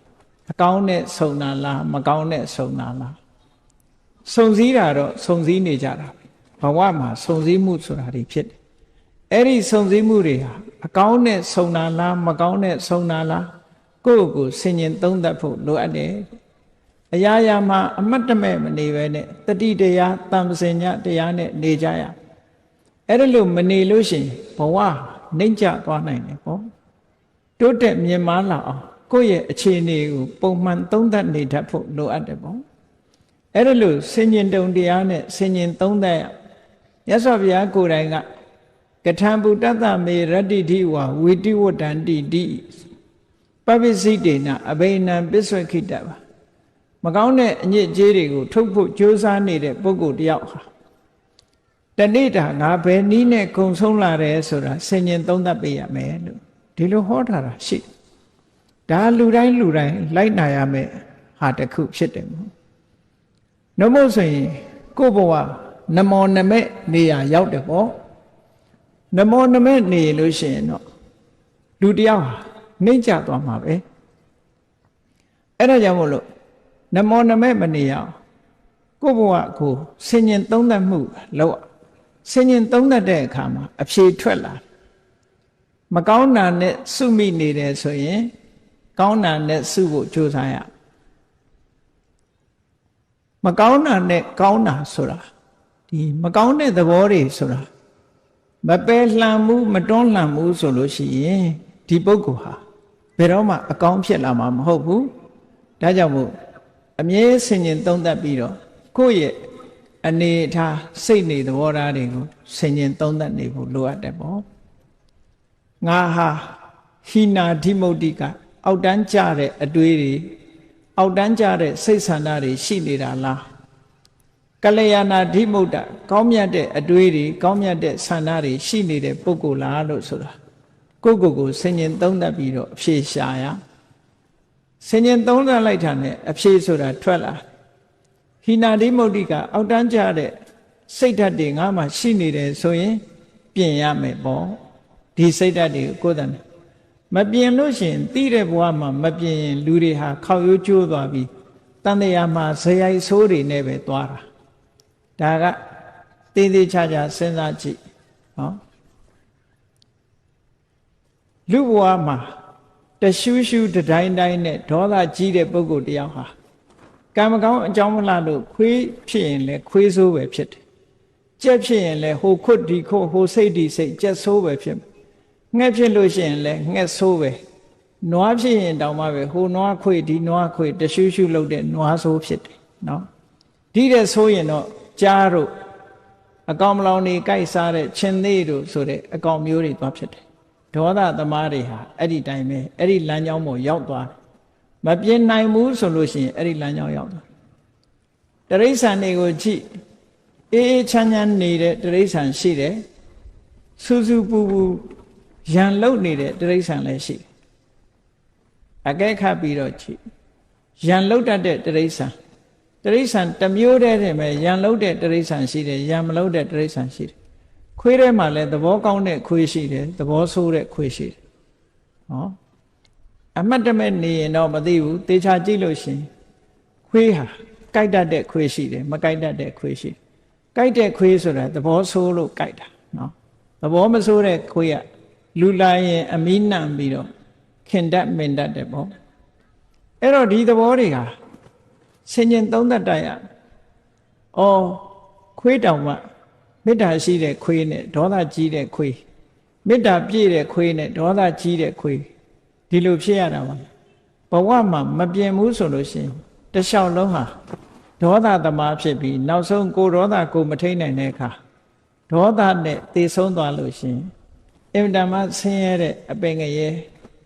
အကောင်းနဲ့ဆုံတာလားမကောင်းနဲ့ဆုံတာလားစုံစည်းတာတော့စုံစည်းနေကြတာဘဝမှာစုံစည်းမှုဆိုတာတွေဖြစ်တယ်အဲ့ဒီစုံစည်းမှုတွေဟာအကောင်းနဲ့ဆုံတာလားမကောင်းနဲ့ဆုံတာလားကိုယ့်ကိုဆင်ញင်သုံးသပ်ဖို့လိုအပ်တယ်အရာရာမှာအမတ်တမဲ့မနေပဲနဲ့တတိတရားတမ္ပစင်ညတရားနဲ့နေကြရအဲ့ဒါလို့မနေလို့ရှိရင်ဘဝနှိမ့်ကျသွားနိုင်တယ်ပေါ့တိုးတက်မြင့်မားလာအောင်ကိုယ့်ရဲ့အခြေအနေကိုပုံမှန်သုံးသပ်နေတတ်ဖို့လိုအပ်တယ်ပေါ့အဲ့ဒါလို့ဆင်ញင်တုံတရားနဲ့ဆင်ញင်သုံးသပ်ရမြတ်စွာဘုရားကိုယ်တိုင်ကကထံပုတ္တမေရတ္တိတိဝါဝိတိဝတ္တန္တိတိပပိစိတေနအဘိနံပစ္ဆွခိတပါမကောင်းတဲ့အညစ်အကြေးတွေကိုထုတ်ဖို့ကြိုးစားနေတဲ့ပုဂ္ဂိုလ်တယောက်ဟာတနေ့တာငါဘယ်နည်းနဲ့ကုံဆုံးလာတယ်ဆိုတာဆင်ញင်သုံးသပ်ပေးရမယ်လို့ဒီလိုဟောထားတာရှိဒါလူတိုင်းလိုက်နာရမယ်ဟာတစ်ခုဖြစ်တယ်မို့နှမို့ဆိုရင်ကိုယ့်ဘဝနမောနမဲ့နေရာရောက်တယ်ပေါ့နမောနမဲ့နေလို့ရှိရင်တော့လူတယောက်ဟာနှိမ့်ကျသွားမှာပဲအဲ့ဒါကြောင့်မို့လို့နမောနမဲ့မနေရအောင်ကိုယ့်ဘဝကိုဆင်ញင်သုံးသပ်မှုလောက်ဆင်ញင်သုံးသပ်တဲ့အခါမှာအဖြေထွက်လာမကောင်းတာနဲ့စုမိနေတယ်ဆိုရင်ကောင်းတာနဲ့စုဖို့ကြိုးစားရမကောင်းတာနဲ့ကောင်းတာဆိုတာဒီမကောင်းတဲ့သဘောတွေဆိုတာမပယ်လှန်မှုမတွန်းလှန်မှုဆိုလို့ရှိရင်ဒီပုဂ္ဂိုလ်ဟာဘယ်တော့မှအကောင်းဖြစ်လာမှာမဟုတ်ဘူးဒါကြောင့်မို့အမြဲဆင်ញင်သုံးသပ်ပြီးတော့ကိုယ့်ရဲ့အနေထားစိတ်နေသဘောထားတွေကိုဆင်ញင်သုံးသပ်နေဖို့လိုအပ်တယ်ပေါ့ငါဟာဟိနာဓိမုတ်တိကအောက်တန်းကြတဲ့အတွေးတွေအောက်တန်းကြတဲ့စိတ်ဆန္ဒတွေရှိနေတာလားကလျာဏဓိမုတ်တကောင်းမြတ်တဲ့အတွေးတွေကောင်းမြတ်တဲ့ဆန္ဒတွေရှိနေတဲ့ပုဂ္ဂိုလ်လားလို့ဆိုတာကိုယ့်ကိုယ်ဆင်ញင်သုံးသပ်ပြီးတော့အဖြေရှာရဆင်ញင်သုံးသပ်လိုက်တာနဲ့အဖြေဆိုတာထွက်လာဟိနာဓိမုတ်တိကအောက်တန်းကြတဲ့စိတ်ဓာတ်တွေငါမှရှိနေတယ်ဆိုရင်ပြင်ရမယ်ပေါ့ဒီစိတ်ဓာတ်တွေကိုယ်တိုင်မပြင်လို့ရှိရင်သိတဲ့ဘဝမှာမပြင်ရင်လူတွေဟာခောက်ရိုးကျိုးသွားပြီးတန်တရားမှာဇယိုက်ဆိုးတွေနဲ့ပဲသွားတာဒါကသေးသေးချာချာစဉ်းစားကြည့်နော်လူဘဝမှာတရှူးရှူးတတိုင်းတိုင်းနဲ့ဒေါသကြီးတဲ့ပုဂ္ဂိုလ်တယောက်ဟာကံမကောင်းအကြောင်းမလားလို့ခွေးဖြစ်ရင်လည်းခွေးဆိုးပဲဖြစ်တယ်ကြက်ဖြစ်ရင်လည်းဟိုခွတ်ဒီခွတ်ဟိုစိတ်ဒီစိတ်ကြက်ဆိုးပဲဖြစ်ငှက်ဖြစ်လို့ရှိရင်လည်းငှက်ဆိုးပဲ နွားဖြစ်ရင်တောင်မှပဲဟိုနွားခွေဒီနွားခွေတရှုရှုလုပ်တဲ့နွားဆိုးဖြစ်တယ်နော်ဒီတဲ့ဆိုရင်တော့ကြားတို့အကောင်မလောင်နေကြိုက်စားတဲ့ချင်းသေးတို့ဆိုတဲ့အကောင်မျိုးတွေသွားဖြစ်တယ်ဒေါသသမားတွေဟာအဲ့ဒီတိုင်းပဲအဲ့ဒီလမ်းကြောင်းပေါ်ရောက်သွားတယ်မပြင်းနိုင်ဘူးဆိုလို့ရှိရင်အဲ့ဒီလမ်းကြောင်းရောက်သွားတရိษံတွေကိုကြည့်အေးအေးချမ်းချမ်းနေတဲ့တရိษံရှိတယ်စူးစူးပူပူရန်လုံနေတဲ့တရိษံလည်းရှိတယ်အကဲခတ်ပြီးတော့ကြည့်ရန်လုံတတ်တဲ့တရိษံတစ်မျိုးတည်းတည်းပဲရန်လုံတဲ့တရိษံရှိတယ်ရန်မလုံတဲ့တရိษံရှိတယ်ခွေးထဲမှာလည်းသဘောကောင်းတဲ့ခွေးရှိတယ်သဘောဆိုးတဲ့ခွေးရှိတယ်ဟောအမှတ်တမဲ့နေရင်တော့မသိဘူးတေချာကြည့်လို့ရှင်ခွေးဟာကြိုက်တတ်တဲ့ခွေးရှိတယ်မကြိုက်တတ်တဲ့ခွေးရှိတယ်ကြိုက်တဲ့ခွေးဆိုတာသဘောဆိုးလို့ကြိုက်တာနော်သဘောမဆိုးတဲ့ခွေးကလူလာရင်အမီးနှံပြီးတော့ခင်တတ်မင်တတ်တယ်ပေါ့အဲ့တော့ဒီသဘောတွေဟာဆင်ញင်သုံးသပ်တိုက်ရအော်ခွေးတောင်မှမေတ္တာရှိတဲ့ခွေးနဲ့ဒေါသကြီးတဲ့ခွေးမေတ္တာပြည့်တဲ့ခွေးနဲ့ဒေါသကြီးတဲ့ခွေးဒီလိုဖြစ်ရတာပါဘဝမှာမပြင်းဘူးဆိုလို့ရှိရင်တလျှောက်လုံးဟာဒေါသသမားဖြစ်ပြီးနောက်ဆုံးကိုဒေါသကိုမထိန်နိုင်တဲ့အခါဒေါသနဲ့သေဆုံးသွားလို့ရှိရင်အင်တန်မှဆင်းရဲတဲ့အပင်ငရဲ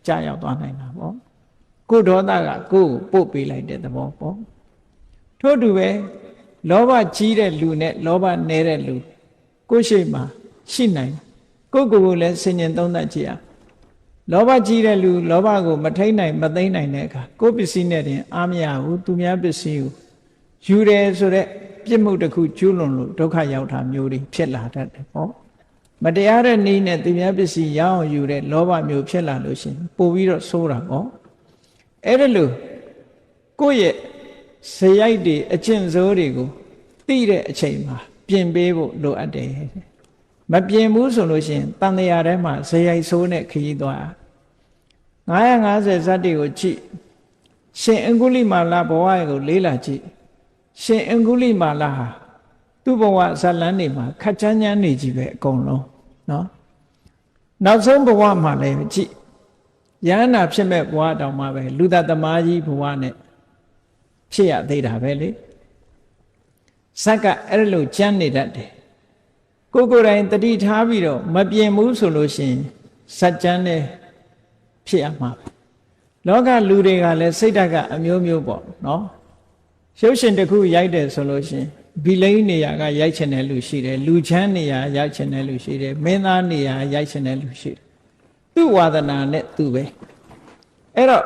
ကြာရောက်သွားနိုင်တာပေါ့ကိုဒေါသကကိုယ်ကိုပို့ပေးလိုက်တဲ့သဘောပေါ့ထို့တူပဲလောဘကြီးတဲ့လူနဲ့လောဘနည်းတဲ့လူကိုယ်ရှိမှရှိနိုင်ကိုယ့်ကိုယ်ကိုလည်းဆင်ញင်သုံးသပ်ကြည့်ရလောဘကြီးတဲ့လူလောဘကိုမထိန်နိုင်မသိမ့်နိုင်တဲ့အခါကိုယ်ပစ္စည်းနဲ့တင်အားမရဘူးသူများပစ္စည်းကိုယူတယ်ဆိုတဲ့ပြစ်မှုတစ်ခုကျူးလွန်လို့ဒုက္ခရောက်တာမျိုးတွေဖြစ်လာတတ်တယ်ပေါ့မတရားတဲ့နည်းနဲ့သူများပစ္စည်းရအောင်ယူတဲ့လောဘမျိုးဖြစ်လာလို့ရှိရင်ပို့ပြီးတော့ဆိုးတာပေါ့အဲ့ဒါလို့ကိုယ့်ရဲ့ဇယိုက်တွေအကျင့်စိုးတွေကိုသိတဲ့အချိန်မှာပြင်ပေးဖို့လိုအပ်တယ်မပြင်ဘူးဆိုလို့ရှိရင်တန်တရားထဲမှာဇယိုက်ဆိုးနဲ့ခရီးသွား950ဇတ်တွေကိုကြည့်ရှင်အင်္ဂုလိမာလဘဝကိုလေးလာကြည့်ရှင်အင်္ဂုလိမာလဟာသူ့ဘဝဇတ်လန်းတွေမှာခက်ချမ်းချမ်းနေကြည့်ပဲအကုန်လုံးနော်နောက်ဆုံးဘဝမှာလည်းကြည့်ယန္နာဖြစ်မဲ့ဘဝတောင်မှပဲလူသားသမားကြီးဘဝနဲ့ဖြစ်ရသေးတာပဲလေဇက်ကအဲ့လိုကြမ်းနေတတ်တယ်ကိုယ်တိုင်တတိထားပြီးတော့မပြင်းဘူးဆိုလို့ရှိရင်ဇက်ကြမ်းနဲ့ဖြစ်ရမှာပဲလောကလူတွေကလည်းစိတ်ဓာတ်ကအမျိုးမျိုးပေါ့နော်ရုပ်ရှင်တစ်ခုရိုက်တယ်ဆိုလို့ရှိရင်ဘီလိန်နေရာကရိုက်ချင်တဲ့လူရှိတယ်လူချမ်းနေရာရိုက်ချင်တဲ့လူရှိတယ်မင်းသားနေရာရိုက်ချင်တဲ့လူရှိတယ်သူ့ဝါဒနာနဲ့သူပဲအဲ့တော့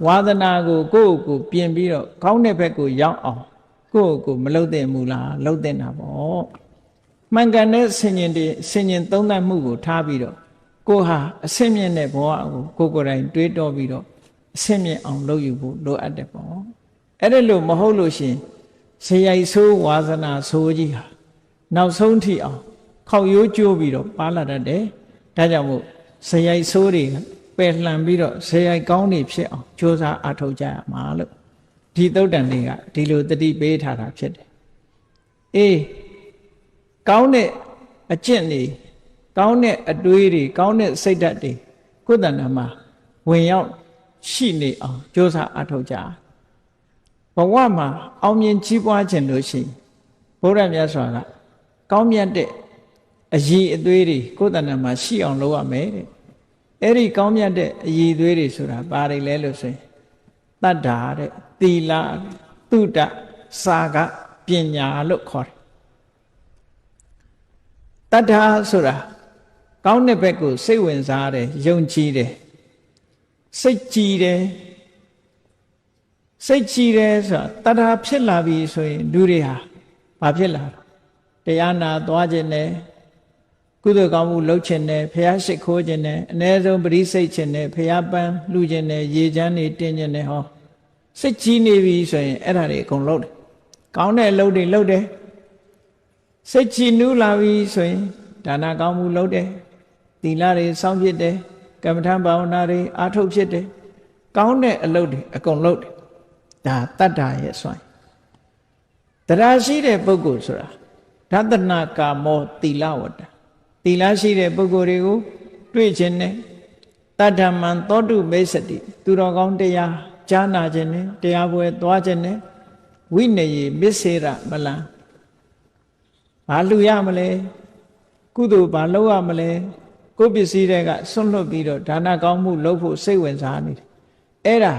ဝါဒနာကိုကိုယ့်ကိုပြင်ပြီးတော့ကောင်းတဲ့ဘက်ကိုရောက်အောင်ကိုယ့်ကိုမလှုပ်သင့်ဘူးလားလှုပ်သင့်တာပေါ့မှန်ကန်တဲ့ဆင်ញင်သုံးသပ်မှုကိုထားပြီးတော့ကိုဟာအဆင့်မြင့်တဲ့ဘဝကိုကိုယ်တိုင်တွေးတောပြီးတော့အဆင့်မြင့်အောင်လုပ်ယူဖို့လိုအပ်တယ်ပေါ့အဲ့ဒါလို့မဟုတ်လို့ရှင်ဇယိုက်ဆိုးဝါစနာဆိုးကြီးဟာနောက်ဆုံးထိအောင်ခေါက်ရိုးကျိုးပြီးတော့ပါလာတတ်တယ်ဒါကြောင့်မို့ဇယိုက်ဆိုးတွေပယ်လှန်ပြီးတော့ဇယိုက်ကောင်းတွေဖြစ်အောင်ကြိုးစားအားထုတ်ကြရမှာလို့ဒီသုတ်တန်တွေကဒီလိုတတိပေးထားတာဖြစ်တယ်အေးကောင်းတဲ့အကျင့်တွေကောင်းတဲ့အတွေးတွေကောင်းတဲ့စိတ်ဓာတ်တွေကိုယ်တဏ္ဍာမှာဝင်ရောက်ရှိနေအောင်ကြိုးစားအားထုတ်ကြဘဝမှာအောင်မြင်ကြီးပွားခြင်းလို့ရှိရင်ဘုရားမြတ်စွာကကောင်းမြတ်တဲ့အရည်အသွေးတွေကိုယ်တဏ္ဍာမှာရှိအောင်လုပ်ရမယ်တဲ့အဲ့ဒီကောင်းမြတ်တဲ့အရည်အသွေးတွေဆိုတာဘာတွေလဲလို့ဆိုရင်တတ္တာတဲ့သီလသုတစာကပညာလို့ခေါ်တယ်တတ္ထာဆိုတာကောင်းတဲ့ဘက်ကိုစိတ်ဝင်စားတယ်ယုံကြည်တယ်စိတ်ကြည်တယ်ဆိုတာတတ္ထာဖြစ်လာပြီဆိုရင်လူတွေဟာဘာဖြစ်လာတရားနာသွားခြင်းနဲ့ကုသိုလ်ကောင်းမှုလုပ်ခြင်းနဲ့ဖះရှိခိုးခြင်းနဲ့အ ਨੇ ဆုံးပရိစိတ်ခြင်းနဲ့ဖះပန်းလှူခြင်းနဲ့ရေချမ်းနေတင်းခြင်းနဲ့ဟောစိတ်ကြီးနေပြီဆိုရင်အဲ့ဒါတွေအကုန်လုပ်တယ်ကောင်းတဲ့အလုပ်တွေလုပ်တယ်စိတ်ကြည်နူးလာပြီဆိုရင်ဒါနကောင်းမှုလုပ်တယ်သီလတွေစောင့်ဖြစ်တယ်ကမ္မထဘာဝနာတွေအားထုတ်ဖြစ်တယ်ကောင်းတဲ့အလုပ်တွေအကုန်လုပ်တယ်ဒါတတ္တာရဲ့စွမ်းတရားရှိတဲ့ပုဂ္ဂိုလ်ဆိုတာဓတနာကာမောသီလဝတ္တသီလရှိတဲ့ပုဂ္ဂိုလ်တွေကိုတွေ့ခြင်းနဲ့ တတ္ထမံသောတုမိစ္ဆတိသူတော်ကောင်းတရားကြားနာခြင်းနဲ့တရားပွဲသွားခြင်းနဲ့ဝိနယေမစ္စေရမလံဘာလူရမလဲကုသိုလ်ဘာလုပ်ရမလဲကိုယ်ပစ္စည်းတွေကဆွန့်လွတ်ပြီးတော့ဒါနကောင်းမှုလုပ်ဖို့စိတ်ဝင်စားနေတယ်အဲ့ဒါ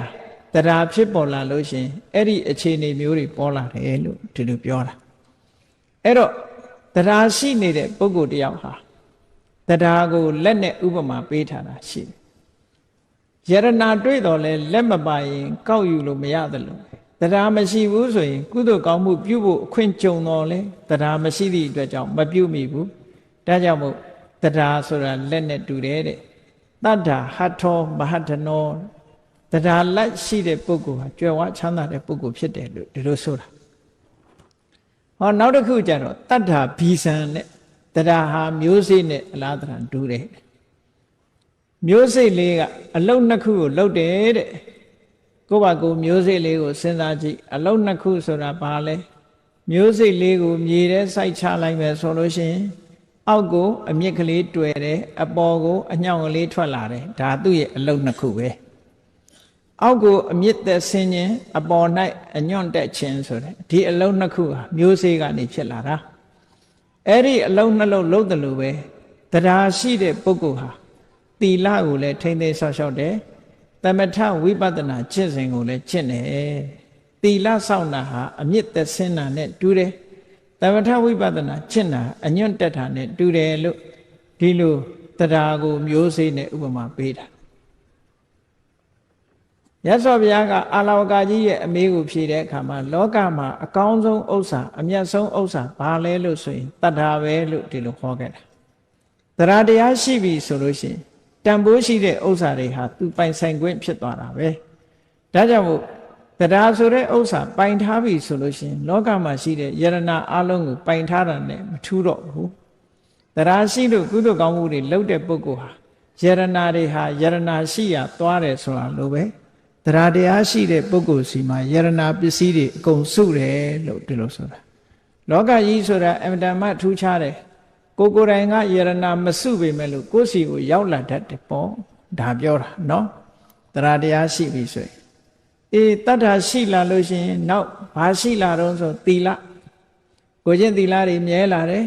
တရားဖြစ်ပေါ်လာလို့ရှင်အဲ့ဒီအခြေအနေမျိုးတွေပေါ်လာတယ်လို့ဒီလိုပြောတာအဲ့တော့တရားရှိနေတဲ့ပုဂ္ဂိုလ်တယောက်ဟာတရားကိုလက်နဲ့ဥပမာပေးထားတာရှိတယ်ယရနာတွေ့တော်လဲလက်မပါရင်ကောက်ယူလို့မရတယ်လို့တရားမရှိဘူးဆိုရင်ကုသိုလ်ကောင်းမှုပြုဖို့အခွင့်ကြုံတော်လဲတရားမရှိသည့်အတွက်ကြောင့်မပြုမိဘူးဒါကြောင့်မို့တရားဆိုတာလက်နဲ့တူတယ်တဲ့တတ္ထာဟတ်ထောမဟတ္ထနောတရားလက်ရှိတဲ့ပုဂ္ဂိုလ်ဟာကြွယ်ဝချမ်းသာတဲ့ပုဂ္ဂိုလ်ဖြစ်တယ်လို့ဒီလိုဆိုတာဟောနောက်တစ်ခုကျတော့တတ္ထာဘီဇံနဲ့တရားဟာမျိုးစေ့နဲ့အလားတန်တူတယ်မျိုးစေ့လေးကအလုံးနှစ်ခုကိုလှုပ်တယ်တဲ့ကိုယ့်ဘာကိုမျိုးစေ့လေးကိုစဉ်းစားကြည့်အလုံးနှစ်ခုဆိုတာဘာလဲမျိုးစေ့လေးကိုမြေထဲစိုက်ချလိုက်မယ်ဆိုလို့ရှိရင်အောက်ကိုအမြင့်ကလေးတွေ့တယ်အပေါ်ကိုအညောင်ကလေးထွက်လာတယ်ဒါသူ့ရဲ့အလုံးနှစ်ခုပဲအောက်ကိုအမြင့်သက်ဆင်းခြင်းအပေါ်၌အညွန့်တက်ခြင်းဆိုတဲ့ဒီအလုံးနှစ်ခုဟာမျိုးစေ့ကနေဖြစ်လာတာအဲ့ဒီအလုံးနှလုံးလုံးတယ်လို့ပဲတရားရှိတဲ့ပုဂ္ဂိုလ်ဟာသီလကိုလည်းထိမ့်သိမ်းဆောက်ရှောက်တယ်သမထဝိပဿနာကျင့်စဉ်ကိုလည်းကျင့်တယ်သီလစောင့်တာဟာအမြင့်သက်ဆင်းတာနဲ့တူတယ်သမထဝိပဿနာကျင့်တာအညွန့်တက်တာနဲ့တူတယ်လို့ဒီလိုတရားကိုမျိုးစေ့နဲ့ဥပမာပေးတာမြတ်စွာဘုရားကအာလဝကကြီးရဲ့အမေးကိုဖြေတဲ့အခါမှာလောကမှာအကောင်းဆုံးဥစ္စာအမြတ်ဆုံးဥစ္စာဘာလဲလို့ဆိုရင်တတ္ထာပဲလို့ဒီလိုဟောခဲ့တာတရားတရားရှိပြီဆိုလို့ရှိရင်တန်ဖိုးရှိတဲ့ဥစ္စာတွေဟာသူပိုင်ဆိုင်ခွင့်ဖြစ်သွားတာပဲဒါကြောင့်မို့တရားဆိုတဲ့ဥစ္စာပိုင်ထားပြီဆိုလို့ရှိရင်လောကမှာရှိတဲ့ယရဏအလုံးကိုပိုင်ထားတာနဲ့မထူးတော့ဘူးတရားရှိလို့ကုသိုလ်ကောင်းမှုတွေလုပ်တဲ့ပုဂ္ဂိုလ်ဟာယရဏတွေဟာယရဏရှိရသွားတယ်ဆိုတာလို့ပဲတရားတရားရှိတဲ့ပုဂ္ဂိုလ်စီမှာယရဏပစ္စည်းတွေအကုန်စုတယ်လို့ဒီလိုဆိုတာလောကကြီးဆိုတာအမတမထူးခြားတယ်ကိုယ်တိုင်ကယရဏမစုပေမဲ့လို့ကိုယ်စီကိုရောက်လာတတ်တယ်ပေါ့ဒါပြောတာနော်တရားတရားရှိပြီဆိုရင်အေးတတ္ထာရှိလာလို့ရှိရင်နောက်ဘာရှိလာတော့ဆိုသီလကိုချင်းသီလတွေမြဲလာတယ်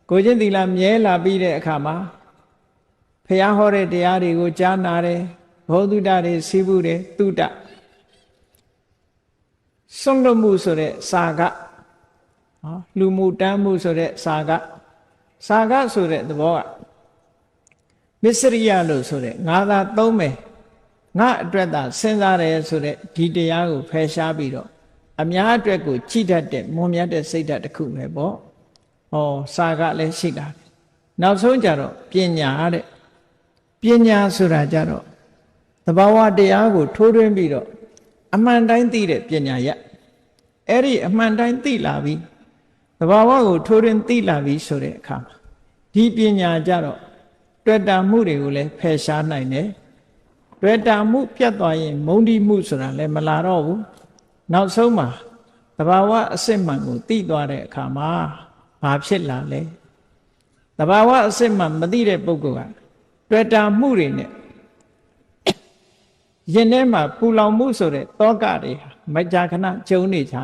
ကိုချင်းသီလမြဲလာပြီးတဲ့အခါမှာဘုရားဟောတဲ့တရားတွေကိုကြားနာတယ်ဘောဓုတတွေစီးပူတယ်တုတစွန့်လွတ်မှုဆိုတဲ့စာကလူမှုတမ်းမှုဆိုတဲ့စာကဆိုတဲ့သဘောကမစ္စရိယလို့ဆိုတဲ့ငါသာသုံးမယ်ငါအတွက်သာစဉ်းစားတယ်ဆိုတဲ့ဒီတရားကိုဖယ်ရှားပြီးတော့အများအတွက်ကိုကြည်တတ်တဲ့မွန်မြတ်တဲ့စိတ်ဓာတ်တစ်ခုပဲပေါ့ဟောစာကလည်းရှိတာနောက်ဆုံးကြတော့ပညာတဲ့ပညာဆိုတာကြတော့သဘာဝတရားကိုထိုးထွင်းပြီးတော့အမှန်တိုင်းသိတဲ့ပညာရအဲ့ဒီအမှန်တိုင်းသိလာပြီသဘာဝကိုထိုးထွင်းသိလာပြီဆိုတဲ့အခါမှာဒီပညာကြတော့တွေ့တာမှုတွေကိုလည်းဖယ်ရှားနိုင်တယ်တွေ့တာမှုပြတ်သွားရင်မုန်းတိမှုဆိုတာလည်းမလာတော့ဘူးနောက်ဆုံးမှာသဘာဝအစစ်မှန်ကိုသိသွားတဲ့အခါမှာဘာဖြစ်လာလဲသဘာဝအစစ်မှန်မသိတဲ့ပုဂ္ဂိုလ်ကတွေ့တာမှုတွေနဲ့ရင်ထဲမှာပူလောင်မှုဆိုတဲ့တောကတွေမကြာခဏကျုံနေကြ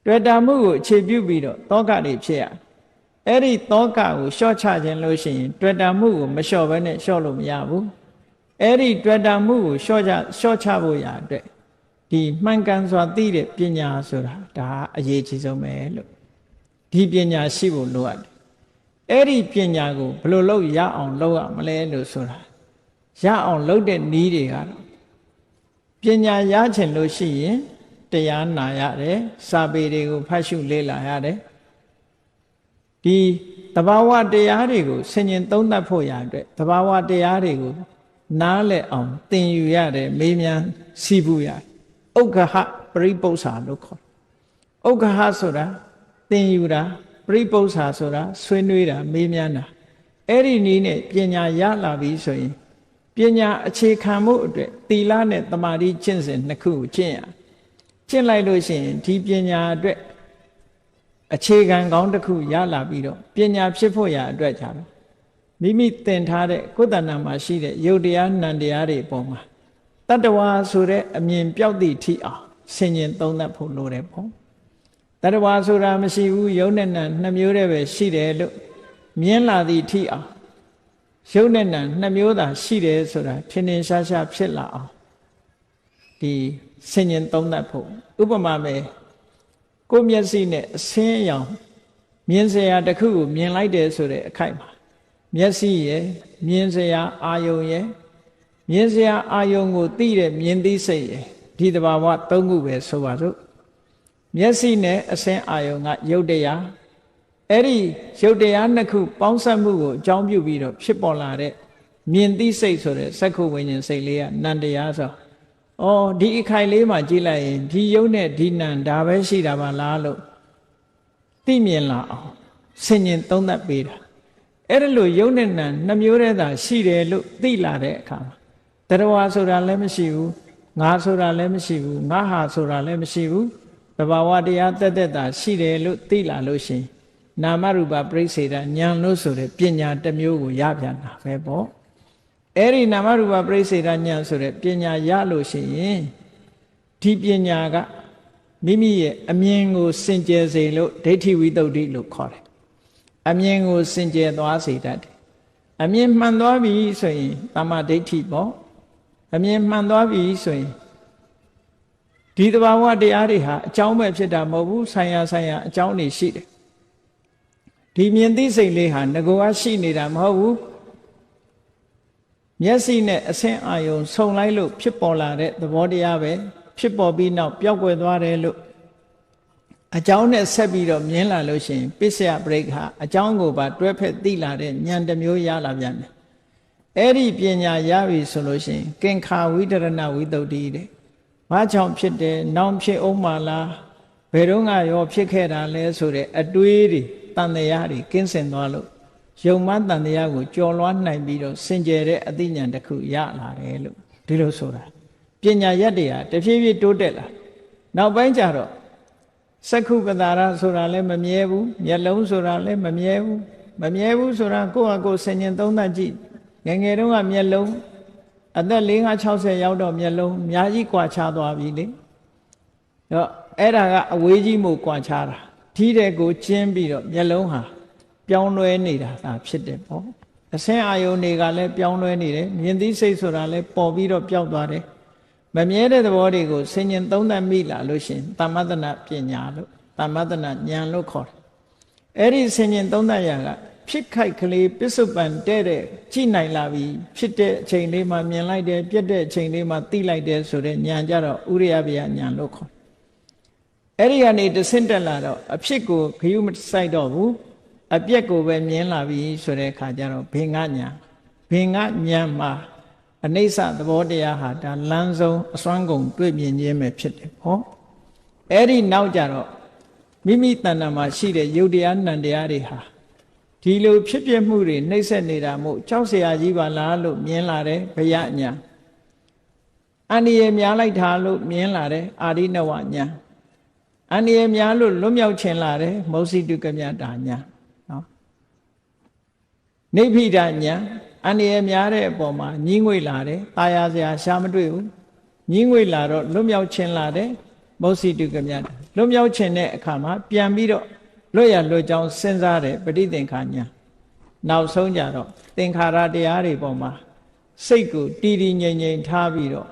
တွေ့တာမှုကိုအခြေပြုပြီးတော့တောကတွေဖြစ်ရအဲ့ဒီတောကကိုလျှော့ချခြင်းလို့ရှိရင်တွေ့တာမှုကိုမလျှော့ဘဲနဲ့လျှော့လို့မရဘူးအဲ့ဒီတွေ့တာမှုကိုလျှော့ချဖို့ရအတွက်ဒီမှန်ကန်စွာသိတဲ့ပညာဆိုတာဒါအရေးကြီးဆုံးပဲလို့ဒီပညာရှိဖို့လိုအပ်တယ်အဲ့ဒီပညာကိုဘယ်လိုလုပ်ရအောင်လုပ်ရမလဲလို့ဆိုတာရအောင်လုပ်တဲ့နည်းတွေကတော့ပညာရချင်လို့ရှိရင်တရားနာရတယ်စာပေတွေကိုဖတ်ရှုလေ့လာရတယ်ဒီသဘာဝတရားတွေကိုဆင်ញင်သုံးသပ်ဖို့ရအတွက်သဘာဝတရားတွေကိုနားလည်အောင်သင်ယူရတယ်မေးမြန်းစီးပူရတယ်ဥက္ခဟပရိပု္ပ္ပာလို့ခေါ်ဥက္ခဟဆိုတာသင်ယူတာပရိပု္ပ္ပာဆိုတာဆွေးနွေးတာမေးမြန်းတာအဲ့ဒီနည်းနဲ့ပညာရလာပြီဆိုရင်ပညာအခြေခံမှုအတွက်သီလနဲ့သမာဓိကျင့်စဉ်နှစ်ခုကိုကျင့်လိုက်လို့ရှိရင်ဒီပညာအတွက်အခြေခံကောင်းတစ်ခုရလာပြီးတော့ပညာဖြစ်ဖို့ရအတွက်ကြတော့ မိမိသင်ထားတဲ့ကိုယ်တဏ္ဍာမှာရှိတဲ့ယုတ်တရားနံတရားတွေအပေါ်မှာတတ္တဝါဆိုတဲ့အမြင်ပြောက်သည့်ထိအောင်ဆင်ញင်သုံးသပ်ဖို့လိုတယ်ပေါ့တတ္တဝါဆိုတာမရှိဘူးယုတ်နဲ့နံနှစ်မျိုးတည်းပဲရှိတယ်လို့မြင်လာသည့်ထိအောင်ယုတ်နဲ့နံနှစ်မျိုးသာရှိတယ်ဆိုတာထင်ထင်ရှားရှားဖြစ်လာအောင်ဒီဆင်ញင်သုံးသပ်ဖို့ဥပမာပဲကိုယ်မျက်စိနဲ့အဆင်းအရောင်မြင်စရာတစ်ခုကိုမြင်လိုက်တယ်ဆိုတဲ့အခိုက်မှာမျက်စိရဲ့မြင်စရာအာယုံရဲ့မြင်စရာအာယုံကိုသိတဲ့မြင်သိစိတ်ရဲ့ဒီတဘာဝသုံးခုပဲဆိုပါစို့မျက်စိနဲ့အဆင်းအာယုံကယုတ်တရားအဲ့ဒီယုတ်တရားနှစ်ခုပေါင်းစပ်မှုကိုအကြောင်းပြုပြီးတော့ဖြစ်ပေါ်လာတဲ့မြင်သိစိတ်ဆိုတဲ့စက္ခုဝိညာဉ်စိတ်လေးကနံတရားဆိုဒီအခိုက်လေးမှာကြည့်လိုက်ရင်ဒီယုတ်နဲ့ဒီနံဒါပဲရှိတာပါလားလို့သိမြင်လာအောင်ဆင်ញင်သုံးသပ်ပေးတာအဲ့ဒါလို့ယုတ်နဲ့နံနှစ်မျိုးတည်းသာရှိတယ်လို့သိလာတဲ့အခါမှာတရဝါဆိုတာလည်းမရှိဘူးငါဆိုတာလည်းမရှိဘူးငါဟာဆိုတာလည်းမရှိဘူးတဘာဝတရားတက်တက်တာရှိတယ်လို့သိလာလို့ရှိရင်နာမရူပပြိစ္ဆေဒဉာဏ်လို့ဆိုတဲ့ပညာတစ်မျိုးကိုရပြန်တာပဲပေါ့အဲ့ဒီနာမရူပပြိစ္ဆေဒဉာဏ်ဆိုတဲ့ပညာရလို့ရှိရင်ဒီပညာကမိမိရဲ့အမြင်ကိုစင်ကြယ်စေလို့ဒိဋ္ဌိဝိတ္တုလို့ခေါ်တယ်အမြင်ကိုစင်ကြယ်သွားစေတတ်တယ်အမြင်မှန်သွားပြီဆိုရင်တမ္မာဒိဋ္ဌိပေါ့အမြင်မှန်သွားပြီဆိုရင်ဒီတဘာဝတရားတွေဟာအကြောင်းပဲဖြစ်တာမဟုတ်ဘူးဆိုင်ရာအကြောင်းတွေရှိတယ်ဒီမြင်သိစိတ်လေးဟာငကိုကရှိနေတာမဟုတ်ဘူးမျက်စိနဲ့အဆင်းအာယုံဆုံလိုက်လို့ဖြစ်ပေါ်လာတဲ့သဘောတရားပဲဖြစ်ပေါ်ပြီးနောက်ပျောက်ကွယ်သွားတယ်လို့အကြောင်းနဲ့ဆက်ပြီးတော့မြင်လာလို့ရှိရင်ပစ္စယပရိက္ခအကြောင်းကိုပါတွဲဖက်သိလာတဲ့ဉာဏ်တစ်မျိုးရလာပြန်တယ်အဲ့ဒီပညာရပြီဆိုလို့ရှိရင်ကင်္ခာဝိတရဏဝိတ္တုတဲ့ဘာကြောင့်ဖြစ်တယ်နောင်ဖြစ်အောင်မလားဘယ်တော့ရောဖြစ်ခဲ့တာလဲဆိုတဲ့အတွေးတွေတန်တရားတွေကင်းစင်သွားလို့ယုံမှန်တန်တရားကိုကြော်လွှားနိုင်ပြီးတော့စင်ကြယ်တဲ့အသိဉာဏ်တစ်ခုရလာတယ်လို့ဒီလိုဆိုတာပညာရက်တွေဟာတဖြည်းဖြည်းတိုးတက်လာနောက်ပိုင်းကျတော့စက္ခုပတာရဆိုတာလည်းမမြဲဘူးမျက်လုံးဆိုတာလည်းမမြဲဘူးဆိုတာကိုယ့်ဟာကိုယ်ဆင်ញင်သုံးသပ်ကြည့်ငယ်ငယ်တုန်းကမျက်လုံးအသက်50-60ရောက်တော့မျက်လုံးအများကြီးကွာခြားသွားပြီလေတော့အဲ့ဒါကအဝေးကြီးမို့ကွာခြားတာထီးတဲ့ကိုကျင်းပြီးတော့မျက်လုံးဟာပြောင်းလဲနေတာသာဖြစ်တယ်ပေါ့အဆင်းအာယုန်တွေကလည်းပြောင်းလဲနေတယ်မြင်သိစိတ်ဆိုတာလည်းပေါ်ပြီးတော့ပျောက်သွားတယ်မမြဲတဲ့သဘောတွေကိုဆင်ញင်သုံးသပ်မိလာလို့ရှင်သမ္မတနာပညာလို့သမ္မတနာဉာဏ်လို့ခေါ်တယ်အဲ့ဒီဆင်ញင်သုံးသပ်ရာကဖြစ်ခိုက်ကလေးပစ္စုပန်တဲ့ကြည့်နိုင်လာပြီဖြစ်တဲ့အချိန်လေးမှာမြင်လိုက်တယ်ပြတ်တဲ့အချိန်လေးမှာသိလိုက်တယ်ဆိုတဲ့ဉာဏ်ကြတော့ဥရိယဗျာဉာဏ်လို့ခေါ်အဲ့ဒီကနေတဆင့်တက်လာတော့အဖြစ်ကိုဂယုမစိုက်တော့ဘူးအပြက်ကိုပဲမြင်လာပြီဆိုတဲ့အခါကျတော့ဘင်္ဂဉာဏ်မှာအနိစ္စသဘောတရားဟာဒါလမ်းဆုံးအစွမ်းကုန်တွေ့မြင်ခြင်းပဲဖြစ်တယ်ဟောအဲ့ဒီနောက်ကြတော့မိမိတဏ္ဍာမှာရှိတဲ့ယုတ်တရားနံတရားတွေဟာဒီလိုဖြစ်ပြမှုတွေနှိမ့်ဆက်နေတာမို့ကြောက်เสียကြီးပါလားလို့မြင်လာတယ်ဘယညာအန္တရာယ်များလိုက်တာလို့မြင်လာတယ်အာရိနဝညာအန္တရာယ်များလို့လွတ်မြောက်ခြင်းလာတယ်မောစိတုကမြတာညာနော်နိဗ္ဗိဒညာအန္တရာယ်များတဲ့အပေါ်မှာညှင်းငွေလာတယ်တာယာစရာရှားမတွေ့ဘူးညှင်းငွေလာတော့လွတ်မြောက်ခြင်းလာတယ်မောစိတုကမြတာလွတ်မြောက်ခြင်းတဲ့အခါမှာပြန်ပြီးတော့လွတ်ရလွတ်ကြောင်းစဉ်းစားတယ်ပဋိသင်္ခာညာနောက်ဆုံးကြတော့သင်္ခါရတရားတွေပေါ်မှာစိတ်ကိုတည်တည်ငြိမ်ငြိမ်ထားပြီးတော့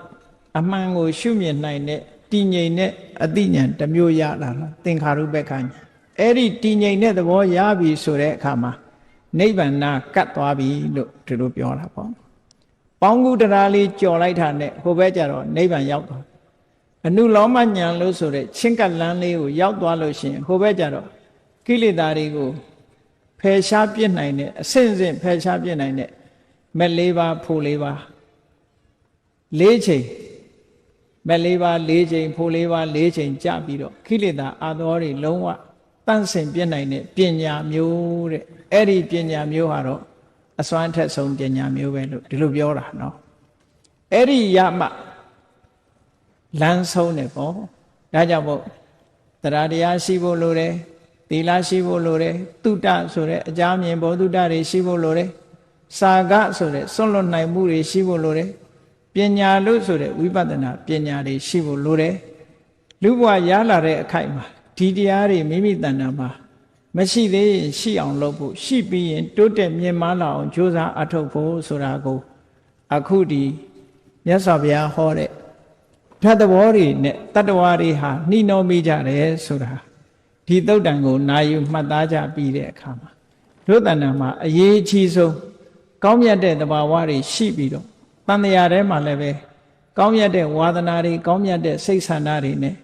အမှန်ကိုရှုမြင်နိုင်တဲ့တည်ငြိမ်တဲ့အသိဉာဏ်တစ်မျိုးရလာတာသင်္ခါရုပ္ပခာညာအဲ့ဒီတည်ငြိမ်တဲ့သဘောရပြီဆိုတဲ့အခါမှာနိဗ္ဗာန်ကတ်သွားပြီလို့ဒီလိုပြောတာပေါ့ပေါင်းကူတရားလေးကြော်လိုက်တာနဲ့ဟိုဘက်ကျတော့နိဗ္ဗာန်ရောက်သွားအနုလောမဉာဏ်လို့ဆိုတဲ့ချင်းကပ်လန်းလေးကိုရောက်သွားလို့ရှိရင်ဟိုဘက်ကျတော့ကိလေသာတွေကိုဖယ်ရှားပြစ်နိုင်တဲ့အဆင့်ဆင့်ဖယ်ရှားပြစ်နိုင်တဲ့မဲ့၄ပါးဖို့၄ပါး၄ချိန်မဲ့၄ပါး၄ချိန်ဖို့၄ပါး၄ချိန်ကြပြီးတော့ကိလေသာအာသောတွေလုံးဝတန့်စင်ပြစ်နိုင်တဲ့ပညာမျိုးတဲ့အဲ့ဒီပညာမျိုးဟာတော့အစွမ်းထက်ဆုံးပညာမျိုးပဲလို့ဒီလိုပြောတာနော်အဲ့ဒီရမှလမ်းဆုံးတယ်ပေါ့ဒါကြောင့်မို့တရားတရားရှိဖို့လိုတယ်သီလရှိဖို့လိုတယ်တုတ္တဆိုတဲ့အကြမြင်ဘောတုတ္တတွေရှိဖို့လိုတယ် စာကဆိုတဲ့စွန့်လွတ်နိုင်မှုတွေရှိဖို့လိုတယ်ပညာလို့ဆိုတဲ့ဝိပဿနာပညာတွေရှိဖို့လိုတယ်လူဘဝရလာတဲ့အခိုက်မှာဒီတရားတွေမိမိတဏ္ဍာမှာမရှိသေးရင်ရှိအောင်လုပ်ဖို့ရှိပြီးရင်တိုးတက်မြင့်မားလာအောင်ကြိုးစားအထောက်ဖို့ဆိုတာကိုအခုဒီမြတ်စွာဘုရားဟောတဲ့ဓာတ်သဘောတွေနဲ့တတ္တဝါတွေဟာနှီးနှောမိကြတယ်ဆိုတာဒီသုတ်တံကိုနာယူမှတ်သားကြပြီးတဲ့အခါမှာတို့တဏ္ဍာမှာအရေးအကြီးဆုံးကောင်းမြတ်တဲ့သဘာဝတွေရှိပြီးတော့တန်တရားထဲမှာလည်းပဲကောင်းမြတ်တဲ့ဝါဒနာတွေကောင်းမြတ်တဲ့စိတ်ဆန္ဒတွေနဲ့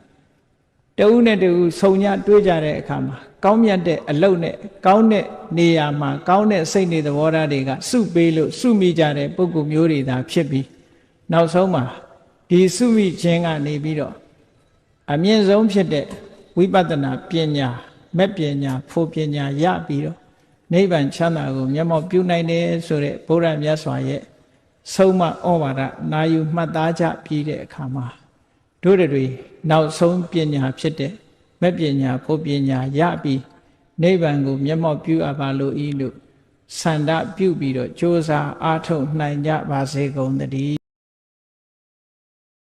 တဦးနဲ့တဦးဆုံညတွေးကြတဲ့အခါမှာကောင်းမြတ်တဲ့အလုပ်နဲ့ကောင်းတဲ့နေရာမှာကောင်းတဲ့စိတ်နေသဘောထားတွေကစုပေးလို့စုမိကြတဲ့ပုဂ္ဂိုလ်မျိုးတွေသာဖြစ်ပြီးနောက်ဆုံးမှာဒီစုမိခြင်းကနေပြီးတော့အမြင့်ဆုံးဖြစ်တဲ့ဝိပဿနာပညာမဲ့ပညာဖို့ပညာရပြီးတော့နိဗ္ဗာန်ချမ်းသာကိုမျက်မှောက်ပြုနိုင်တယ်ဆိုတဲ့ဘုရားမြတ်စွာရဲ့ဆုံးမဩဝါဒနာယူမှတ်သားကြပြီးတဲ့အခါမှာတို့တွေနောက်ဆုံးပညာဖြစ်တဲ့မဲ့ပညာဖို့ပညာရပြီးနိဗ္ဗာန်ကိုမျက်မှောက်ပြုအပ်ပါလို့ဤလို့ဆန္ဒပြုပြီးတော့ကြိုးစားအားထုတ်နိုင်ကြပါစေကုန်သတည်း